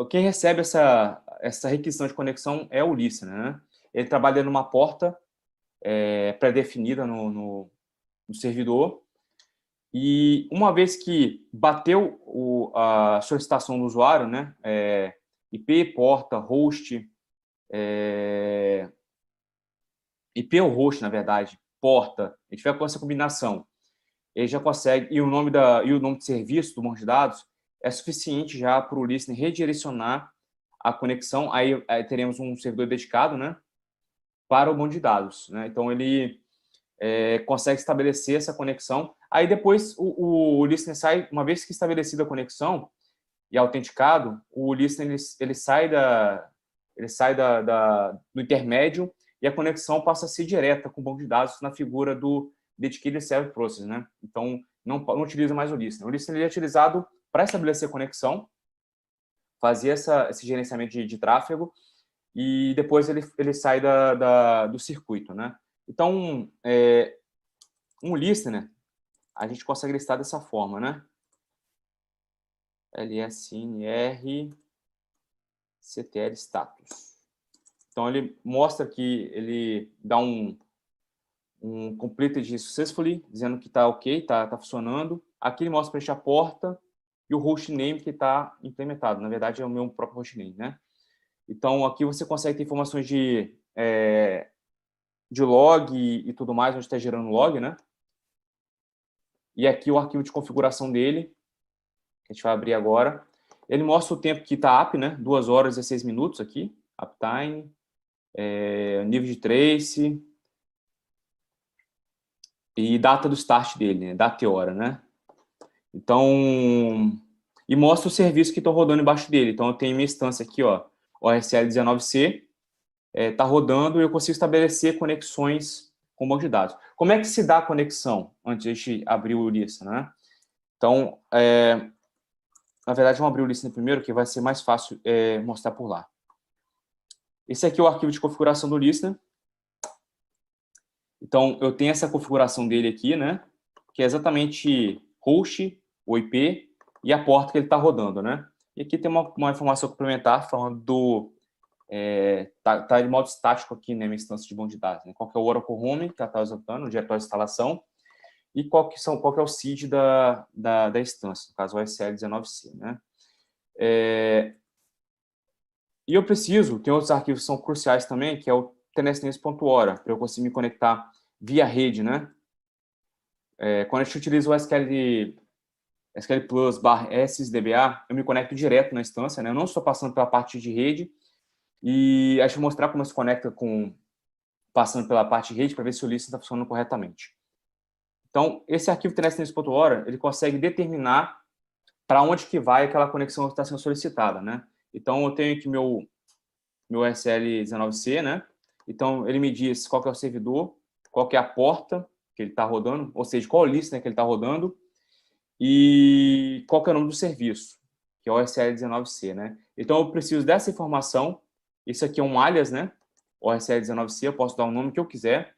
S20: quem recebe essa requisição de conexão é o listener, né? Ele trabalha numa porta pré-definida no servidor, e uma vez que bateu a solicitação do usuário, né? IP, porta, host, IP ou host, na verdade, porta, a gente vai com essa combinação, ele já consegue, e o nome de serviço do banco de dados é suficiente já para o listener redirecionar a conexão. Aí teremos um servidor dedicado, né, para o banco de dados, né? Então ele consegue estabelecer essa conexão. Aí depois o listener sai, uma vez que estabelecida a conexão e autenticado, o listener ele sai do intermédio, e a conexão passa a ser direta com o banco de dados na figura do Dedicated Service Process, né? Então, não utiliza mais o listener. O listener é utilizado para estabelecer conexão, fazer esse gerenciamento de tráfego, e depois ele sai do circuito, né? Então, um listener, a gente consegue listar dessa forma, né? LSNR CTL status. Então, ele mostra que ele dá um completed successfully, dizendo que está ok, está funcionando. Aqui ele mostra para a gente a porta e o hostname que está implementado. Na verdade, é o meu próprio hostname, né? Então, aqui você consegue ter informações de log e tudo mais, onde está gerando log, né? E aqui o arquivo de configuração dele, que a gente vai abrir agora. Ele mostra o tempo que está up, né? 2 horas e 16 minutos aqui, uptime, nível de trace e data do start dele, né? Data e hora, né? Então, e mostra o serviço que estão rodando embaixo dele. Então, eu tenho minha instância aqui, ó, OSL 19C, está rodando, e eu consigo estabelecer conexões com o banco de dados. Como é que se dá a conexão antes de a gente abrir o listener, né? Então, na verdade, vamos abrir o listener primeiro, que vai ser mais fácil mostrar por lá. Esse aqui é o arquivo de configuração do listener. Então, eu tenho essa configuração dele aqui, né? Que é exatamente host, o IP e a porta que ele está rodando, né? E aqui tem uma informação complementar falando do... tá de modo estático aqui, né, minha instância de banco de dados, né? Qual que é o Oracle Home que ela está usando, o diretório de instalação, e qual que é o seed da instância, no caso o OSL19C, né? E eu tem outros arquivos que são cruciais também, que é o tnsnames.ora, para eu conseguir me conectar via rede, né? Quando a gente utiliza o SQL Plus /SysDBA, eu me conecto direto na instância, né? Eu não estou passando pela parte de rede, e a gente vai mostrar como se conecta passando pela parte de rede para ver se o listener está funcionando corretamente. Então, esse arquivo tnsnames.ora, ele consegue determinar para onde que vai aquela conexão que está sendo solicitada, né? Então, eu tenho aqui meu SL19C, né? Então, ele me diz qual que é o servidor, qual que é a porta que ele está rodando, ou seja, qual é o listener que ele está rodando, e qual que é o nome do serviço, que é o OSL19C, né? Então, eu preciso dessa informação. Isso aqui é um alias, né? OSL19C, eu posso dar o nome que eu quiser.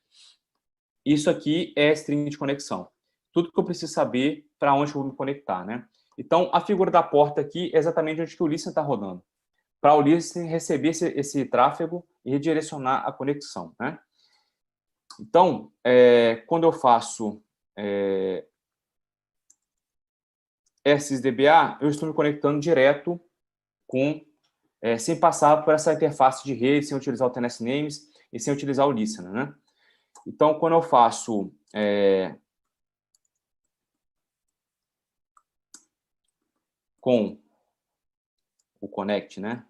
S20: Isso aqui é string de conexão. Tudo que eu preciso saber para onde eu vou me conectar, né? Então, a figura da porta aqui é exatamente onde que o listener está rodando, para o listener receber esse tráfego e redirecionar a conexão, né? Então, quando eu faço SysDBA, eu estou me conectando direto sem passar por essa interface de rede, sem utilizar o tnsnames e sem utilizar o listener, né? Então, quando eu faço com o connect, né?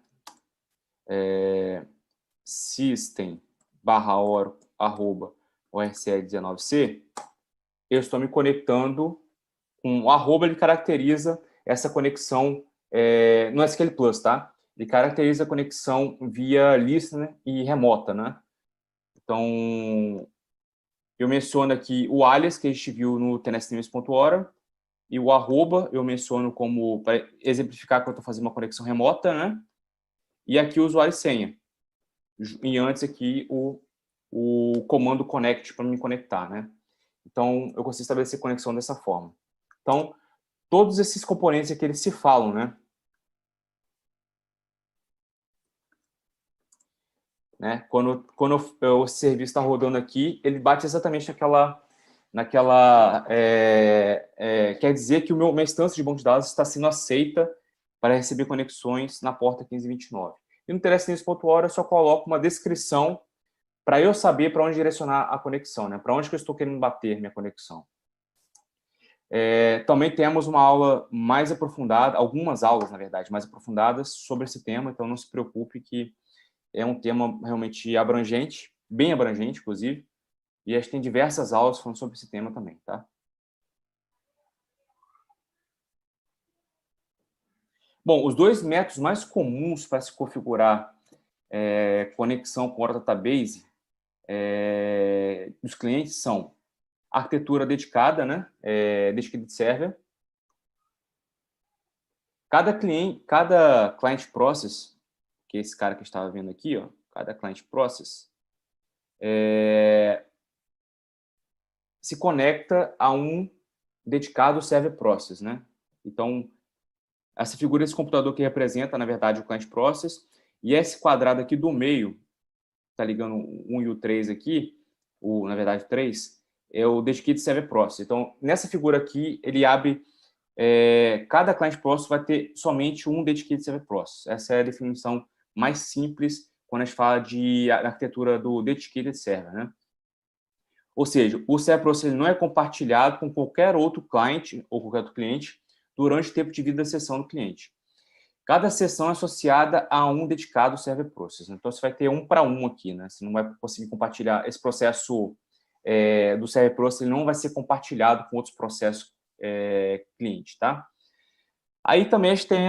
S20: system/OSL19C, eu estou me conectando com o arroba, ele caracteriza essa conexão no SQL Plus, tá? Ele caracteriza a conexão via listener e remota, né? Então, eu menciono aqui o alias que a gente viu no tnsnames.ora, e o arroba eu menciono como para exemplificar que eu estou fazendo uma conexão remota, né? E aqui o usuário e senha. E antes aqui o comando connect para me conectar, né? Então, eu consigo estabelecer conexão dessa forma. Então, todos esses componentes aqui, eles se falam, né? né? Quando o serviço está rodando aqui, ele bate exatamente quer dizer que minha instância de banco de dados está sendo aceita para receber conexões na porta 1529. E no TLS-Nesse.Org eu só coloco uma descrição para eu saber para onde direcionar a conexão, né? Para onde que eu estou querendo bater minha conexão. Também temos uma aula mais aprofundada, algumas aulas, na verdade, mais aprofundadas sobre esse tema, então não se preocupe que é um tema realmente abrangente, bem abrangente, inclusive, e a gente tem diversas aulas falando sobre esse tema também, tá? Bom, os dois métodos mais comuns para se configurar conexão com Oracle Database dos clientes são arquitetura dedicada, né? Dedicated Server. Cada client process, que é esse cara que estava vendo aqui, ó, cada client process se conecta a um dedicado server process, né? Então, essa figura desse computador que representa, na verdade, o client process, e esse quadrado aqui do meio, está ligando o 1 e o 3 aqui, na verdade, 3, é o Dedicated Server Process. Então, nessa figura aqui, ele abre... cada Client Process vai ter somente um Dedicated Server Process. Essa é a definição mais simples quando a gente fala de arquitetura do Dedicated Server, né? Ou seja, o Server Process não é compartilhado com qualquer outro client ou qualquer outro cliente durante o tempo de vida da sessão do cliente. Cada sessão é associada a um dedicado Server Process. Então, você vai ter um para um aqui, né? Você não vai conseguir compartilhar esse processo do Server Process, ele não vai ser compartilhado com outros processos cliente, tá? Aí também a gente tem,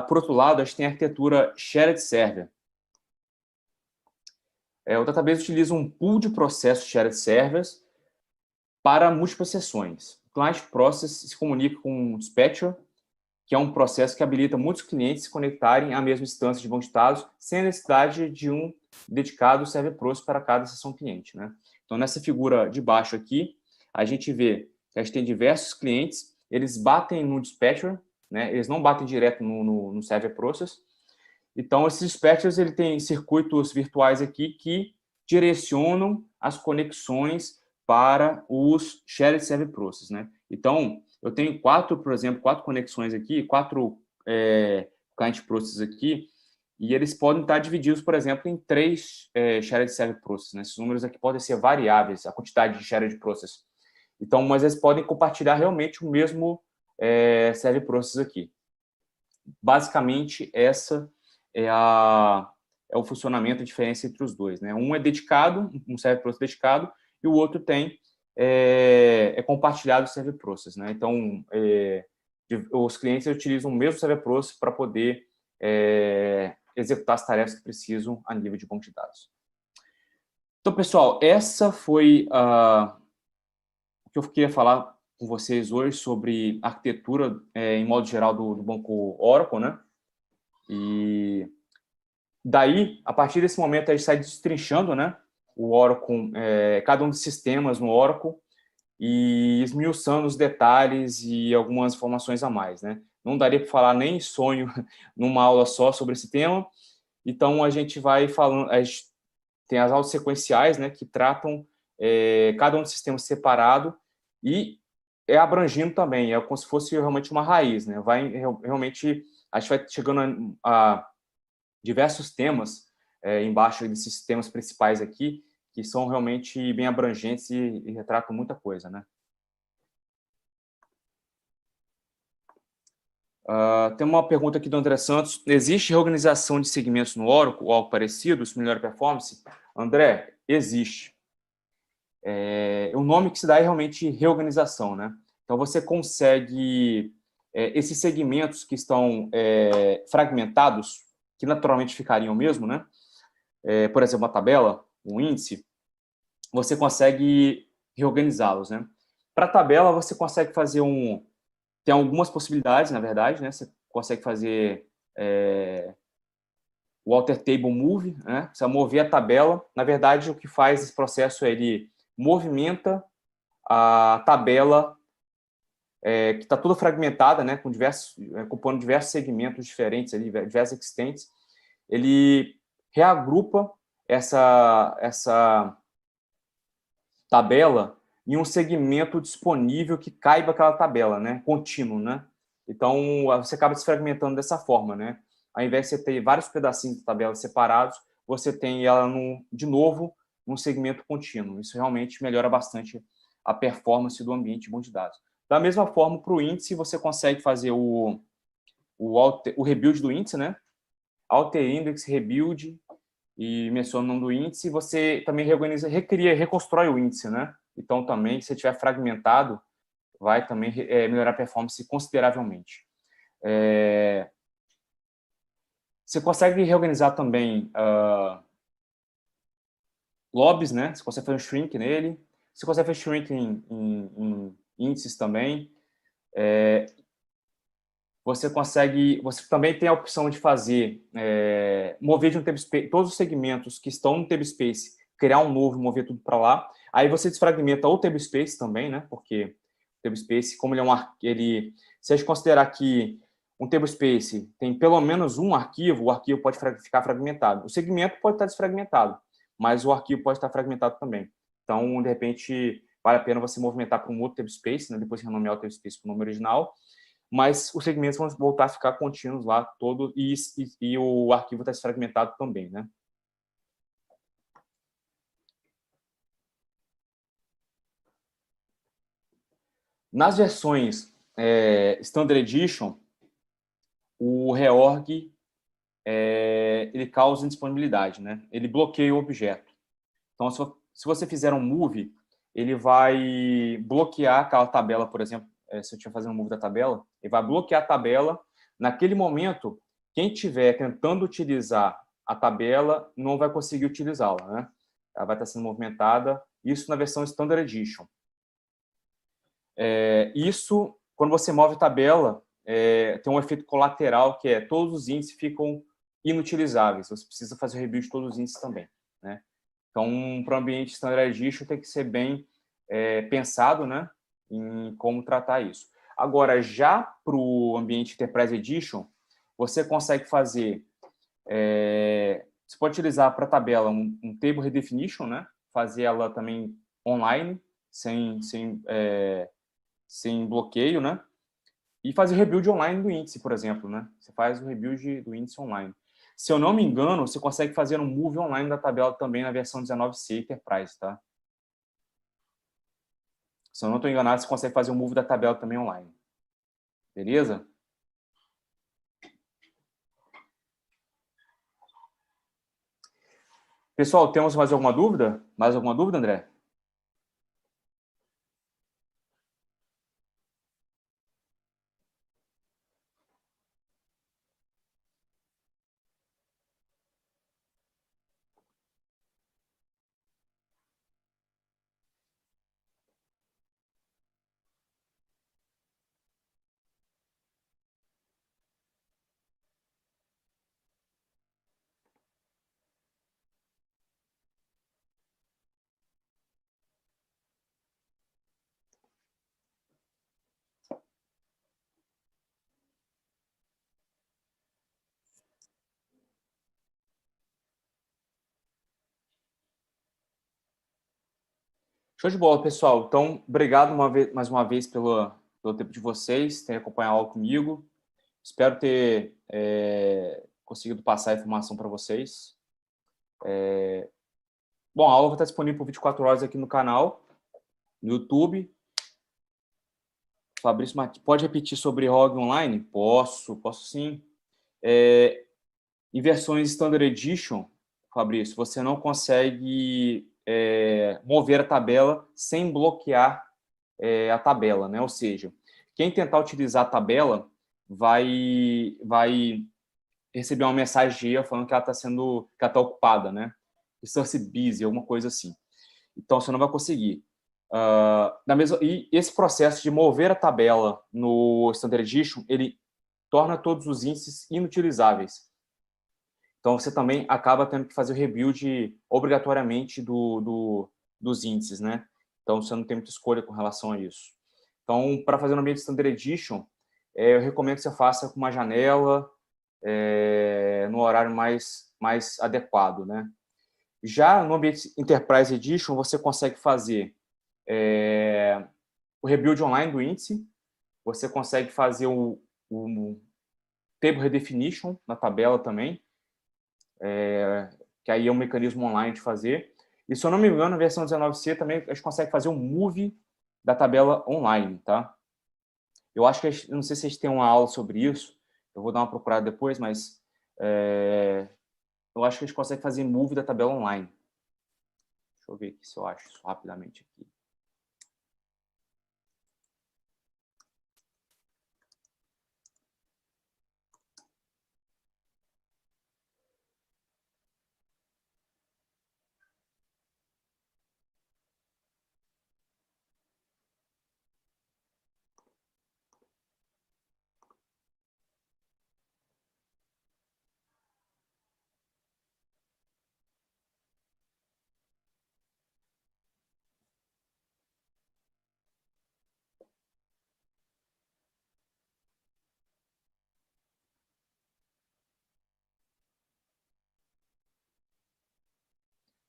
S20: por outro lado, a gente tem a arquitetura Shared Server. O database utiliza um pool de processos Shared Servers para múltiplas sessões. O Client Process se comunica com o Dispatcher, que é um processo que habilita muitos clientes se conectarem à mesma instância de banco de dados, sem a necessidade de um dedicado Server Process para cada sessão cliente, né? Então, nessa figura de baixo aqui, a gente vê que a gente tem diversos clientes, eles batem no Dispatcher, né? Eles não batem direto no Server Process. Então, esses Dispatchers, ele tem circuitos virtuais aqui que direcionam as conexões para os Shared Server Process, né? Então, eu tenho por exemplo, 4 conexões aqui, 4 Client Processes aqui, e eles podem estar divididos, por exemplo, em 3 Shared Server Process, né? Esses números aqui podem ser variáveis, a quantidade de Shared Process. Então, mas eles podem compartilhar realmente o mesmo Server Process aqui. Basicamente, essa é o funcionamento, a diferença entre os dois, né? Um é dedicado, um Server Process dedicado, e o outro tem compartilhado o Server Process, né? Então, os clientes utilizam o mesmo Server Process para poder executar as tarefas que precisam a nível de banco de dados. Então, pessoal, essa foi o que eu queria falar com vocês hoje sobre arquitetura em modo geral do banco Oracle, né? E daí, a partir desse momento, a gente sai destrinchando, né, o Oracle, cada um dos sistemas no Oracle e esmiuçando os detalhes e algumas informações a mais, né? Não daria para falar nem sonho numa aula só sobre esse tema, então a gente vai falando, a gente tem as aulas sequenciais, né, que tratam cada um dos sistemas separado e abrangindo também, como se fosse realmente uma raiz, né? Realmente, a gente vai chegando a diversos temas embaixo desses temas principais aqui, que são realmente bem abrangentes e retratam muita coisa, né? Tem uma pergunta aqui do André Santos. Existe reorganização de segmentos no Oracle ou algo parecido? Isso melhora a performance? André, existe. O nome que se dá é realmente reorganização, né? Então, você consegue... esses segmentos que estão fragmentados, que naturalmente ficariam mesmo, né? Por exemplo, uma tabela, um índice, você consegue reorganizá-los, né? Para a tabela, você consegue fazer tem algumas possibilidades, na verdade, né? Você consegue fazer o Alter Table Move, né? Você vai mover a tabela. Na verdade, o que faz esse processo é ele movimenta a tabela que está toda fragmentada, né? Compondo diversos segmentos diferentes, ali, diversos extents. Ele reagrupa essa tabela em um segmento disponível que caiba aquela tabela, né? Contínuo, né? Então, você acaba desfragmentando dessa forma, né? Ao invés de você ter vários pedacinhos de tabela separados, você tem ela, de novo, num segmento contínuo. Isso realmente melhora bastante a performance do ambiente de banco de dados. Da mesma forma, para o índice, você consegue fazer o rebuild do índice, né? Alter Index, Rebuild, e menciona o nome do índice, e você também reorganiza, reconstrói o índice, né? Então, também, se tiver fragmentado, vai também melhorar a performance consideravelmente. Você consegue reorganizar também lobbies, né? Você consegue fazer um shrink nele. Você consegue fazer shrink em índices também. Você também tem a opção de fazer, mover de um tablespace, todos os segmentos que estão no tablespace, criar um novo e mover tudo para lá. Aí você desfragmenta o tablespace também, né? Porque o tablespace, como se a gente considerar que um tablespace tem pelo menos um arquivo, o arquivo pode ficar fragmentado. O segmento pode estar desfragmentado, mas o arquivo pode estar fragmentado também. Então, de repente, vale a pena você movimentar para um outro tablespace, né? Depois renomear o tablespace para o nome original, mas os segmentos vão voltar a ficar contínuos lá todo e o arquivo está desfragmentado também, né? Nas versões Standard Edition, o reorg ele causa indisponibilidade, né? Ele bloqueia o objeto. Então, se você fizer um move, ele vai bloquear aquela tabela, por exemplo. Se eu estiver fazendo um move da tabela, ele vai bloquear a tabela. Naquele momento, quem estiver tentando utilizar a tabela não vai conseguir utilizá-la, né? Ela vai estar sendo movimentada. Isso na versão Standard Edition. Isso, quando você move a tabela, tem um efeito colateral, que todos os índices ficam inutilizáveis. Você precisa fazer o rebuild de todos os índices também, né? Então, para o ambiente Standard Edition, tem que ser bem pensado, né, em como tratar isso. Agora, já para o ambiente Enterprise Edition, você consegue fazer... você pode utilizar para a tabela um Table Redefinition, né, fazer ela também online, sem bloqueio, né, e fazer rebuild online do índice, por exemplo, né? Você faz o rebuild do índice online. Se eu não me engano, você consegue fazer um move online da tabela também na versão 19C Enterprise, tá? Se eu não estou enganado, você consegue fazer um move da tabela também online. Beleza? Pessoal, temos mais alguma dúvida? Mais alguma dúvida, André? Show de bola, pessoal. Então, obrigado mais uma vez pelo tempo de vocês, terem acompanhado a aula comigo. Espero ter conseguido passar a informação para vocês. Bom, a aula vai estar disponível por 24 horas aqui no canal, no YouTube. Fabrício Martins, pode repetir sobre ROG Online? Posso sim. Em versões Standard Edition, Fabrício, você não consegue mover a tabela sem bloquear a tabela, né? Ou seja, quem tentar utilizar a tabela vai receber uma mensagem falando que ela está ocupada, né? Resource busy, alguma coisa assim. Então, você não vai conseguir. E esse processo de mover a tabela no Standard Edition, ele torna todos os índices inutilizáveis. Então, você também acaba tendo que fazer o rebuild obrigatoriamente dos índices, né? Então, você não tem muita escolha com relação a isso. Então, para fazer no ambiente Standard Edition, eu recomendo que você faça com uma janela, no horário mais adequado, né? Já no ambiente Enterprise Edition, você consegue fazer o rebuild online do índice, você consegue fazer o table redefinition na tabela também, que aí é um mecanismo online de fazer. E, se eu não me engano, na versão 19C também a gente consegue fazer um move da tabela online, tá? Eu acho que, não sei se a gente tem uma aula sobre isso, eu vou dar uma procurada depois, mas eu acho que a gente consegue fazer move da tabela online. Deixa eu ver aqui se eu acho isso rapidamente aqui.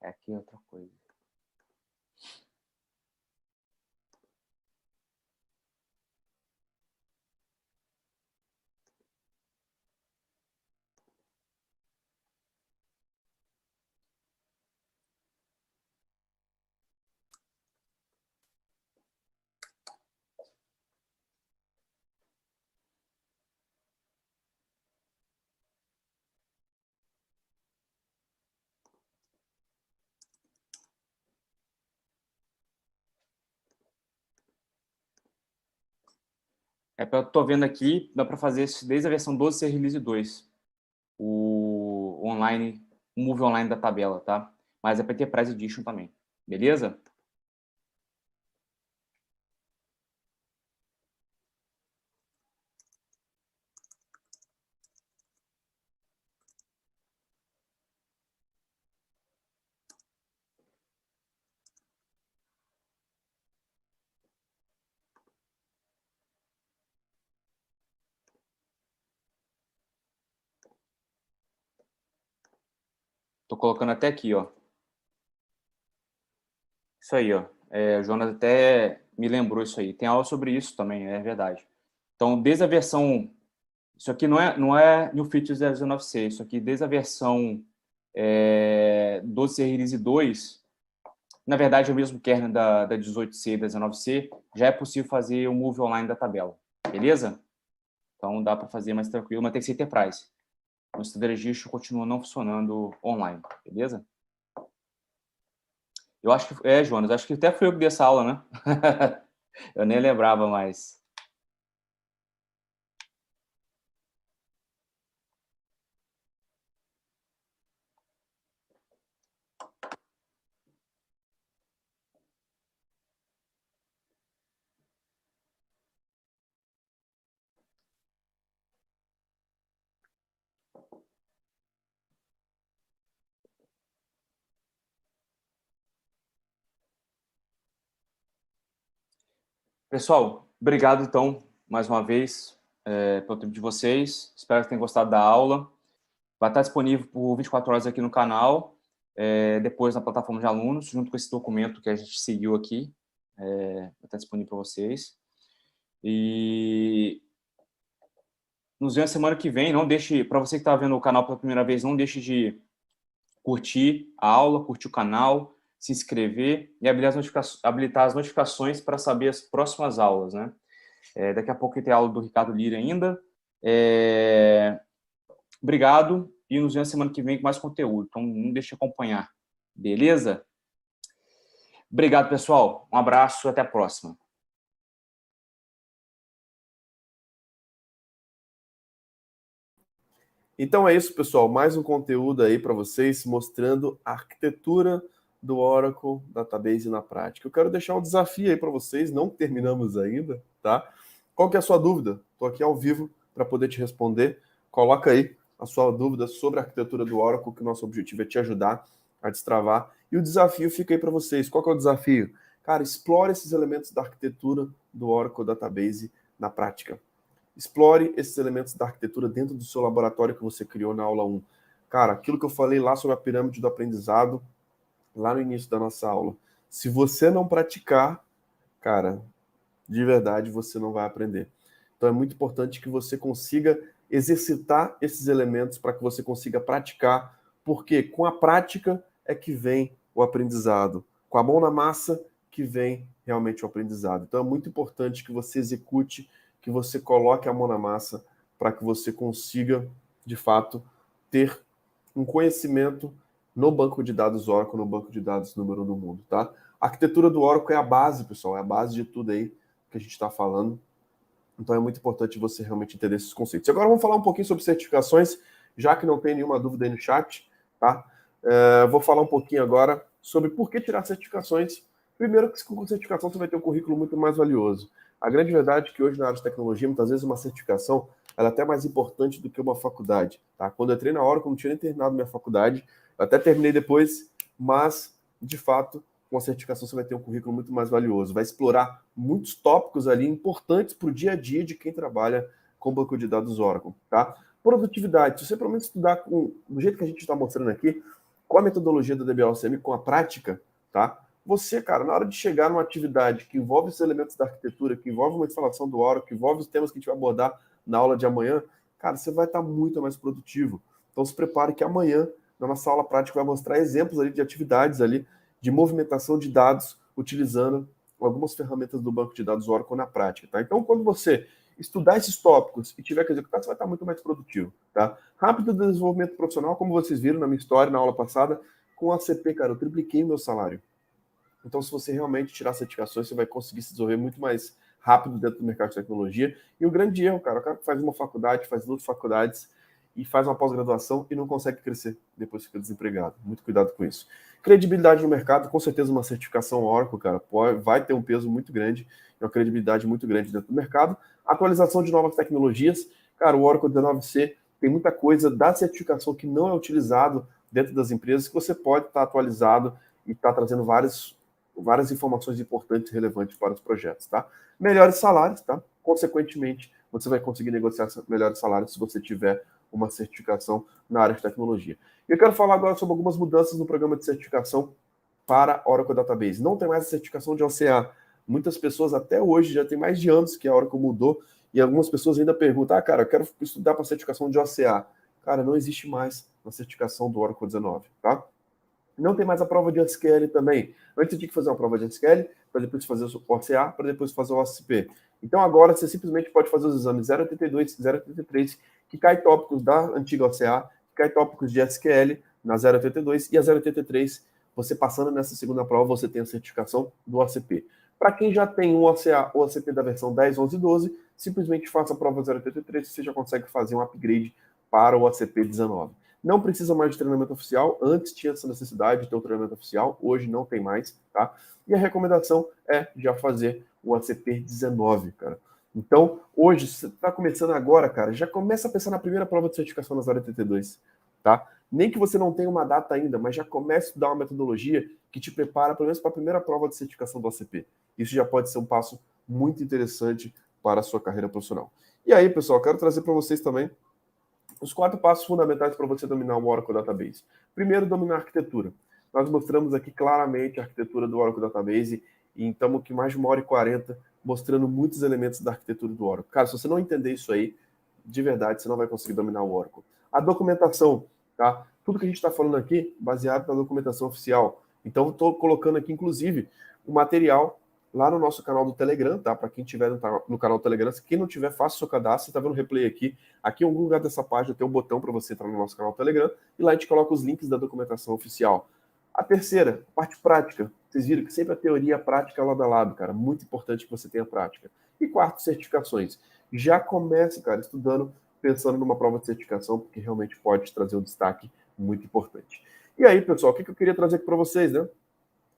S20: Aqui é outra coisa. Eu estou vendo aqui, dá para fazer isso desde a versão 12C Release 2. O online, o move online da tabela, tá? Mas é para Enterprise Edition também. Beleza? Tô colocando até aqui, ó. Isso aí, ó. O Jonas até me lembrou isso aí. Tem aula sobre isso também, é verdade. Então, desde a versão... Isso aqui não é New Features 19C. Isso aqui, desde a versão 12C Release 2, na verdade, é o mesmo kernel da 18C e da 19C, já é possível fazer o move online da tabela. Beleza? Então, dá para fazer mais tranquilo, mas tem que ser Enterprise. O Standard Registro continua não funcionando online, beleza? Eu acho que... Jonas, acho que até fui eu que dei essa aula, né? Eu nem lembrava mais. Pessoal, obrigado, então, mais uma vez, pelo tempo de vocês. Espero que tenham gostado da aula. Vai estar disponível por 24 horas aqui no canal, depois na plataforma de alunos, junto com esse documento que a gente seguiu aqui. Vai estar disponível para vocês. E nos vemos semana que vem. Não deixe, para você que está vendo o canal pela primeira vez, não deixe de curtir a aula, curtir o canal, se inscrever e habilitar as notificações para saber as próximas aulas, né? Daqui a pouco tem a aula do Ricardo Lira ainda. Obrigado e nos vemos semana que vem com mais conteúdo. Então, não deixe de acompanhar. Beleza? Obrigado, pessoal. Um abraço, até a próxima.
S18: Então é isso, pessoal. Mais um conteúdo aí para vocês, mostrando a arquitetura do Oracle Database na prática. Eu quero deixar um desafio aí para vocês, não terminamos ainda, tá? Qual que é a sua dúvida? Estou aqui ao vivo para poder te responder. Coloca aí a sua dúvida sobre a arquitetura do Oracle, que o nosso objetivo é te ajudar a destravar. E o desafio fica aí para vocês. Qual que é o desafio? Cara, explore esses elementos da arquitetura do Oracle Database na prática. Explore esses elementos da arquitetura dentro do seu laboratório que você criou na aula 1. Cara, aquilo que eu falei lá sobre a pirâmide do aprendizado, lá no início da nossa aula. Se você não praticar, cara, de verdade você não vai aprender. Então é muito importante que você consiga exercitar esses elementos para que você consiga praticar, porque com a prática é que vem o aprendizado. Com a mão na massa que vem realmente o aprendizado. Então é muito importante que você execute, que você coloque a mão na massa para que você consiga, de fato, ter um conhecimento no banco de dados Oracle, no banco de dados número 1 do mundo, tá? A arquitetura do Oracle é a base, pessoal, é a base de tudo aí que a gente está falando. Então é muito importante você realmente entender esses conceitos. Agora vamos falar um pouquinho sobre certificações, já que não tem nenhuma dúvida aí no chat, tá? Vou falar um pouquinho agora sobre por que tirar certificações. Primeiro, que com certificação você vai ter um currículo muito mais valioso. A grande verdade é que hoje na área de tecnologia, muitas vezes uma certificação ela é até mais importante do que uma faculdade, tá? Quando eu entrei na Oracle, eu não tinha nem terminado minha faculdade, eu até terminei depois, mas, de fato, com a certificação você vai ter um currículo muito mais valioso, vai explorar muitos tópicos ali importantes para o dia a dia de quem trabalha com banco de dados Oracle, tá? Produtividade, se você pelo menos estudar do jeito que a gente está mostrando aqui, com a metodologia da DBA-OCM, com a prática, tá? Você, cara, na hora de chegar numa atividade que envolve os elementos da arquitetura, que envolve uma instalação do Oracle, que envolve os temas que a gente vai abordar na aula de amanhã, cara, você vai estar muito mais produtivo. Então se prepare que amanhã, na nossa aula prática, vai mostrar exemplos ali de atividades ali, de movimentação de dados, utilizando algumas ferramentas do banco de dados Oracle na prática, tá? Então, quando você estudar esses tópicos e tiver que executar, você vai estar muito mais produtivo, tá? Rápido desenvolvimento profissional, como vocês viram na minha história, na aula passada, com a ACP, cara, eu tripliquei meu salário. Então, se você realmente tirar certificações, você vai conseguir se desenvolver muito mais rápido dentro do mercado de tecnologia. E o grande erro, cara, o cara que faz uma faculdade, faz duas faculdades e faz uma pós-graduação e não consegue crescer, depois fica desempregado. Muito cuidado com isso. Credibilidade no mercado, com certeza uma certificação Oracle, cara, vai ter um peso muito grande, uma credibilidade muito grande dentro do mercado. Atualização de novas tecnologias, cara, o Oracle 19c tem muita coisa da certificação que não é utilizado dentro das empresas, que você pode estar atualizado e estar trazendo várias informações importantes e relevantes para os projetos, tá? Melhores salários, tá? Consequentemente, você vai conseguir negociar melhores salários se você tiver uma certificação na área de tecnologia. Eu quero falar agora sobre algumas mudanças no programa de certificação para Oracle Database. Não tem mais a certificação de OCA. Muitas pessoas até hoje, já tem mais de anos que a Oracle mudou, e algumas pessoas ainda perguntam, cara, eu quero estudar para a certificação de OCA. Cara, não existe mais a certificação do Oracle 19, tá? Não tem mais a prova de SQL também. Antes eu tinha que fazer uma prova de SQL, para depois fazer o OCA, para depois fazer o OCP. Então agora você simplesmente pode fazer os exames 082, 083, que cai tópicos da antiga OCA, que cai tópicos de SQL na 082 e a 083, você passando nessa segunda prova, você tem a certificação do OCP. Para quem já tem um OCA ou OCP da versão 10, 11 e 12, simplesmente faça a prova 083 e você já consegue fazer um upgrade para o OCP 19. Não precisa mais de treinamento oficial, antes tinha essa necessidade de ter um treinamento oficial, hoje não tem mais, tá? E a recomendação é já fazer o ACP 19, cara. Então, hoje, você está começando agora, cara, já começa a pensar na primeira prova de certificação na 082, tá? Nem que você não tenha uma data ainda, mas já comece a estudar uma metodologia que te prepara, pelo menos, para a primeira prova de certificação do ACP. Isso já pode ser um passo muito interessante para a sua carreira profissional. E aí, pessoal, quero trazer para vocês também os 4 passos fundamentais para você dominar o Oracle Database. Primeiro, dominar a arquitetura. Nós mostramos aqui claramente a arquitetura do Oracle Database e estamos aqui mais de 1h40 mostrando muitos elementos da arquitetura do Oracle. Cara, se você não entender isso aí, de verdade, você não vai conseguir dominar o Oracle. A documentação, tá? Tudo que a gente está falando aqui, baseado na documentação oficial. Então, estou colocando aqui, inclusive, o material lá no nosso canal do Telegram, tá? Para quem estiver no canal do Telegram, quem não tiver, faça o seu cadastro, você está vendo o replay aqui. Aqui em algum lugar dessa página tem um botão para você entrar no nosso canal do Telegram, e lá a gente coloca os links da documentação oficial. A terceira, parte prática. Vocês viram que sempre a teoria e a prática lado a lado, cara. Muito importante que você tenha prática. E quarto, certificações. Já comece, cara, estudando, pensando numa prova de certificação, porque realmente pode trazer um destaque muito importante. E aí, pessoal, o que eu queria trazer aqui para vocês, né?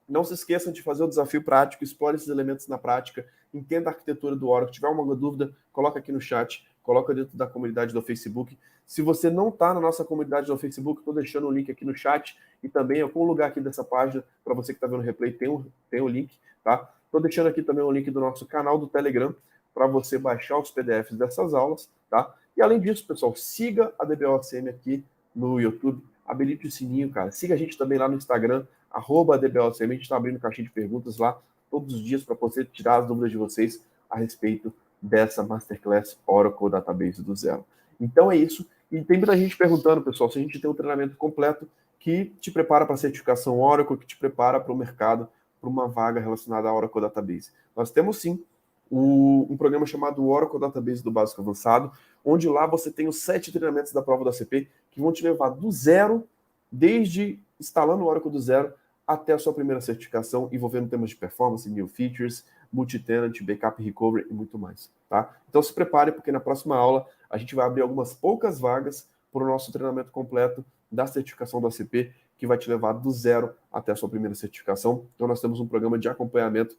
S18: Não se esqueçam de fazer o desafio prático, explore esses elementos na prática, entenda a arquitetura do Oracle. Se tiver alguma dúvida, coloca aqui no chat, coloca dentro da comunidade do Facebook. Se você não está na nossa comunidade do Facebook, estou deixando o link aqui no chat e também em algum lugar aqui dessa página, para você que está vendo o replay, tem o link, tá? Estou deixando aqui também o link do nosso canal do Telegram, para você baixar os PDFs dessas aulas, tá? E além disso, pessoal, siga a DBA-OCM aqui no YouTube, habilite o sininho, cara. Siga a gente também lá no Instagram, @DBOCM. A gente está abrindo caixinha de perguntas lá todos os dias para você tirar as dúvidas de vocês a respeito dessa Masterclass Oracle Database do zero. Então é isso. E tem muita gente perguntando, pessoal, se a gente tem um treinamento completo que te prepara para a certificação Oracle, que te prepara para o mercado, para uma vaga relacionada à Oracle Database. Nós temos sim um programa chamado Oracle Database do Básico Avançado, onde lá você tem os 7 treinamentos da prova da ACP que vão te levar do zero, desde instalando o Oracle do zero, até a sua primeira certificação, envolvendo temas de performance, new features, multi-tenant, backup recovery e muito mais. Tá? Então se prepare, porque na próxima aula a gente vai abrir algumas poucas vagas para o nosso treinamento completo da certificação do ACP, que vai te levar do zero até a sua primeira certificação. Então nós temos um programa de acompanhamento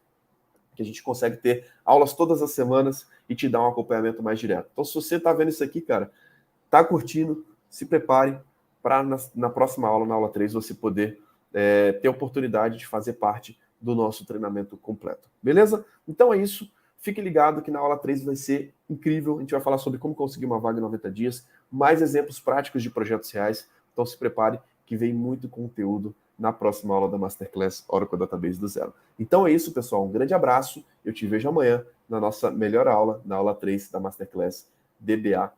S18: que a gente consegue ter aulas todas as semanas e te dar um acompanhamento mais direto. Então se você está vendo isso aqui, cara, tá curtindo, se prepare para na próxima aula, na aula 3, você poder ter a oportunidade de fazer parte do nosso treinamento completo. Beleza? Então é isso. Fique ligado que na aula 3 vai ser incrível. A gente vai falar sobre como conseguir uma vaga em 90 dias, mais exemplos práticos de projetos reais. Então se prepare que vem muito conteúdo na próxima aula da Masterclass Oracle Database do zero. Então é isso, pessoal. Um grande abraço. Eu te vejo amanhã na nossa melhor aula, na aula 3 da Masterclass DBA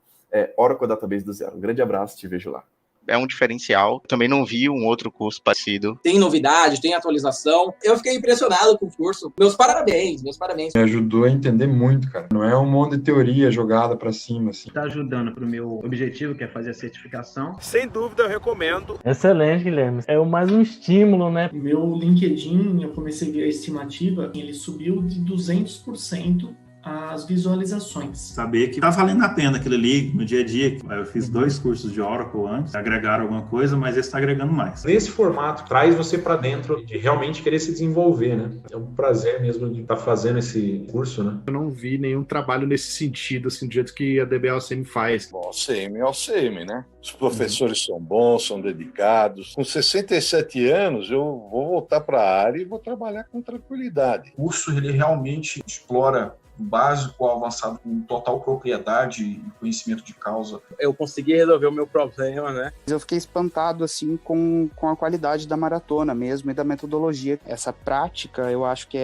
S18: Oracle Database do zero. Um grande abraço, te vejo lá.
S21: É um diferencial. Também não vi um outro curso parecido.
S22: Tem novidade, tem atualização. Eu fiquei impressionado com o curso. Meus parabéns.
S8: Me ajudou a entender muito, cara. Não é um monte de teoria jogada pra cima, assim.
S23: Tá ajudando pro meu objetivo, que é fazer a certificação.
S9: Sem dúvida, eu recomendo.
S24: Excelente, Guilherme. É mais um estímulo, né?
S10: Meu LinkedIn, eu comecei a ver a estimativa, ele subiu de 200% as visualizações.
S11: Saber que tá valendo a pena aquilo ali no dia a dia. Eu fiz 2 cursos de Oracle antes, agregaram alguma coisa, mas esse está agregando mais.
S25: Nesse formato, traz você para dentro de realmente querer se desenvolver, né? É um prazer mesmo de estar fazendo esse curso, né?
S12: Eu não vi nenhum trabalho nesse sentido, assim, do jeito que a DBA-OCM faz.
S13: Bom, OCM é OCM, né? Os professores são bons, são dedicados. Com 67 anos, eu vou voltar para a área e vou trabalhar com tranquilidade.
S25: O curso, ele realmente explora o básico ao avançado com total propriedade e conhecimento de causa.
S14: Eu consegui resolver o meu problema, né?
S15: Eu fiquei espantado, assim, com a qualidade da maratona mesmo e da metodologia. Essa prática, eu acho que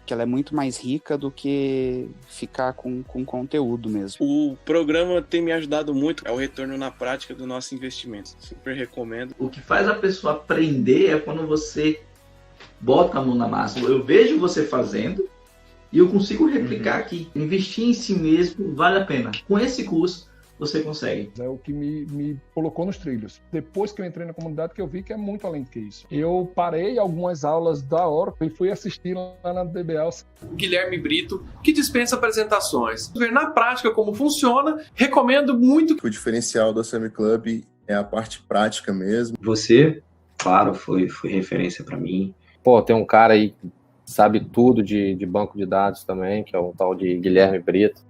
S15: ela é muito mais rica do que ficar com conteúdo mesmo.
S16: O programa tem me ajudado muito, é o retorno na prática do nosso investimento. Super recomendo.
S26: O que faz a pessoa aprender é quando você bota a mão na massa. Eu vejo você fazendo, e eu consigo replicar que investir em si mesmo vale a pena. Com esse curso, você consegue.
S17: É o que me colocou nos trilhos. Depois que eu entrei na comunidade, que eu vi que é muito além do que isso. Eu parei algumas aulas da Oracle e fui assistir lá na DBA.
S27: O Guilherme Brito, que dispensa apresentações. Ver na prática como funciona, recomendo muito.
S28: O diferencial do OCM Club é a parte prática mesmo.
S29: Você, claro, foi referência para mim. Pô, tem um cara aí sabe tudo de banco de dados também, que é o tal de Guilherme Brito.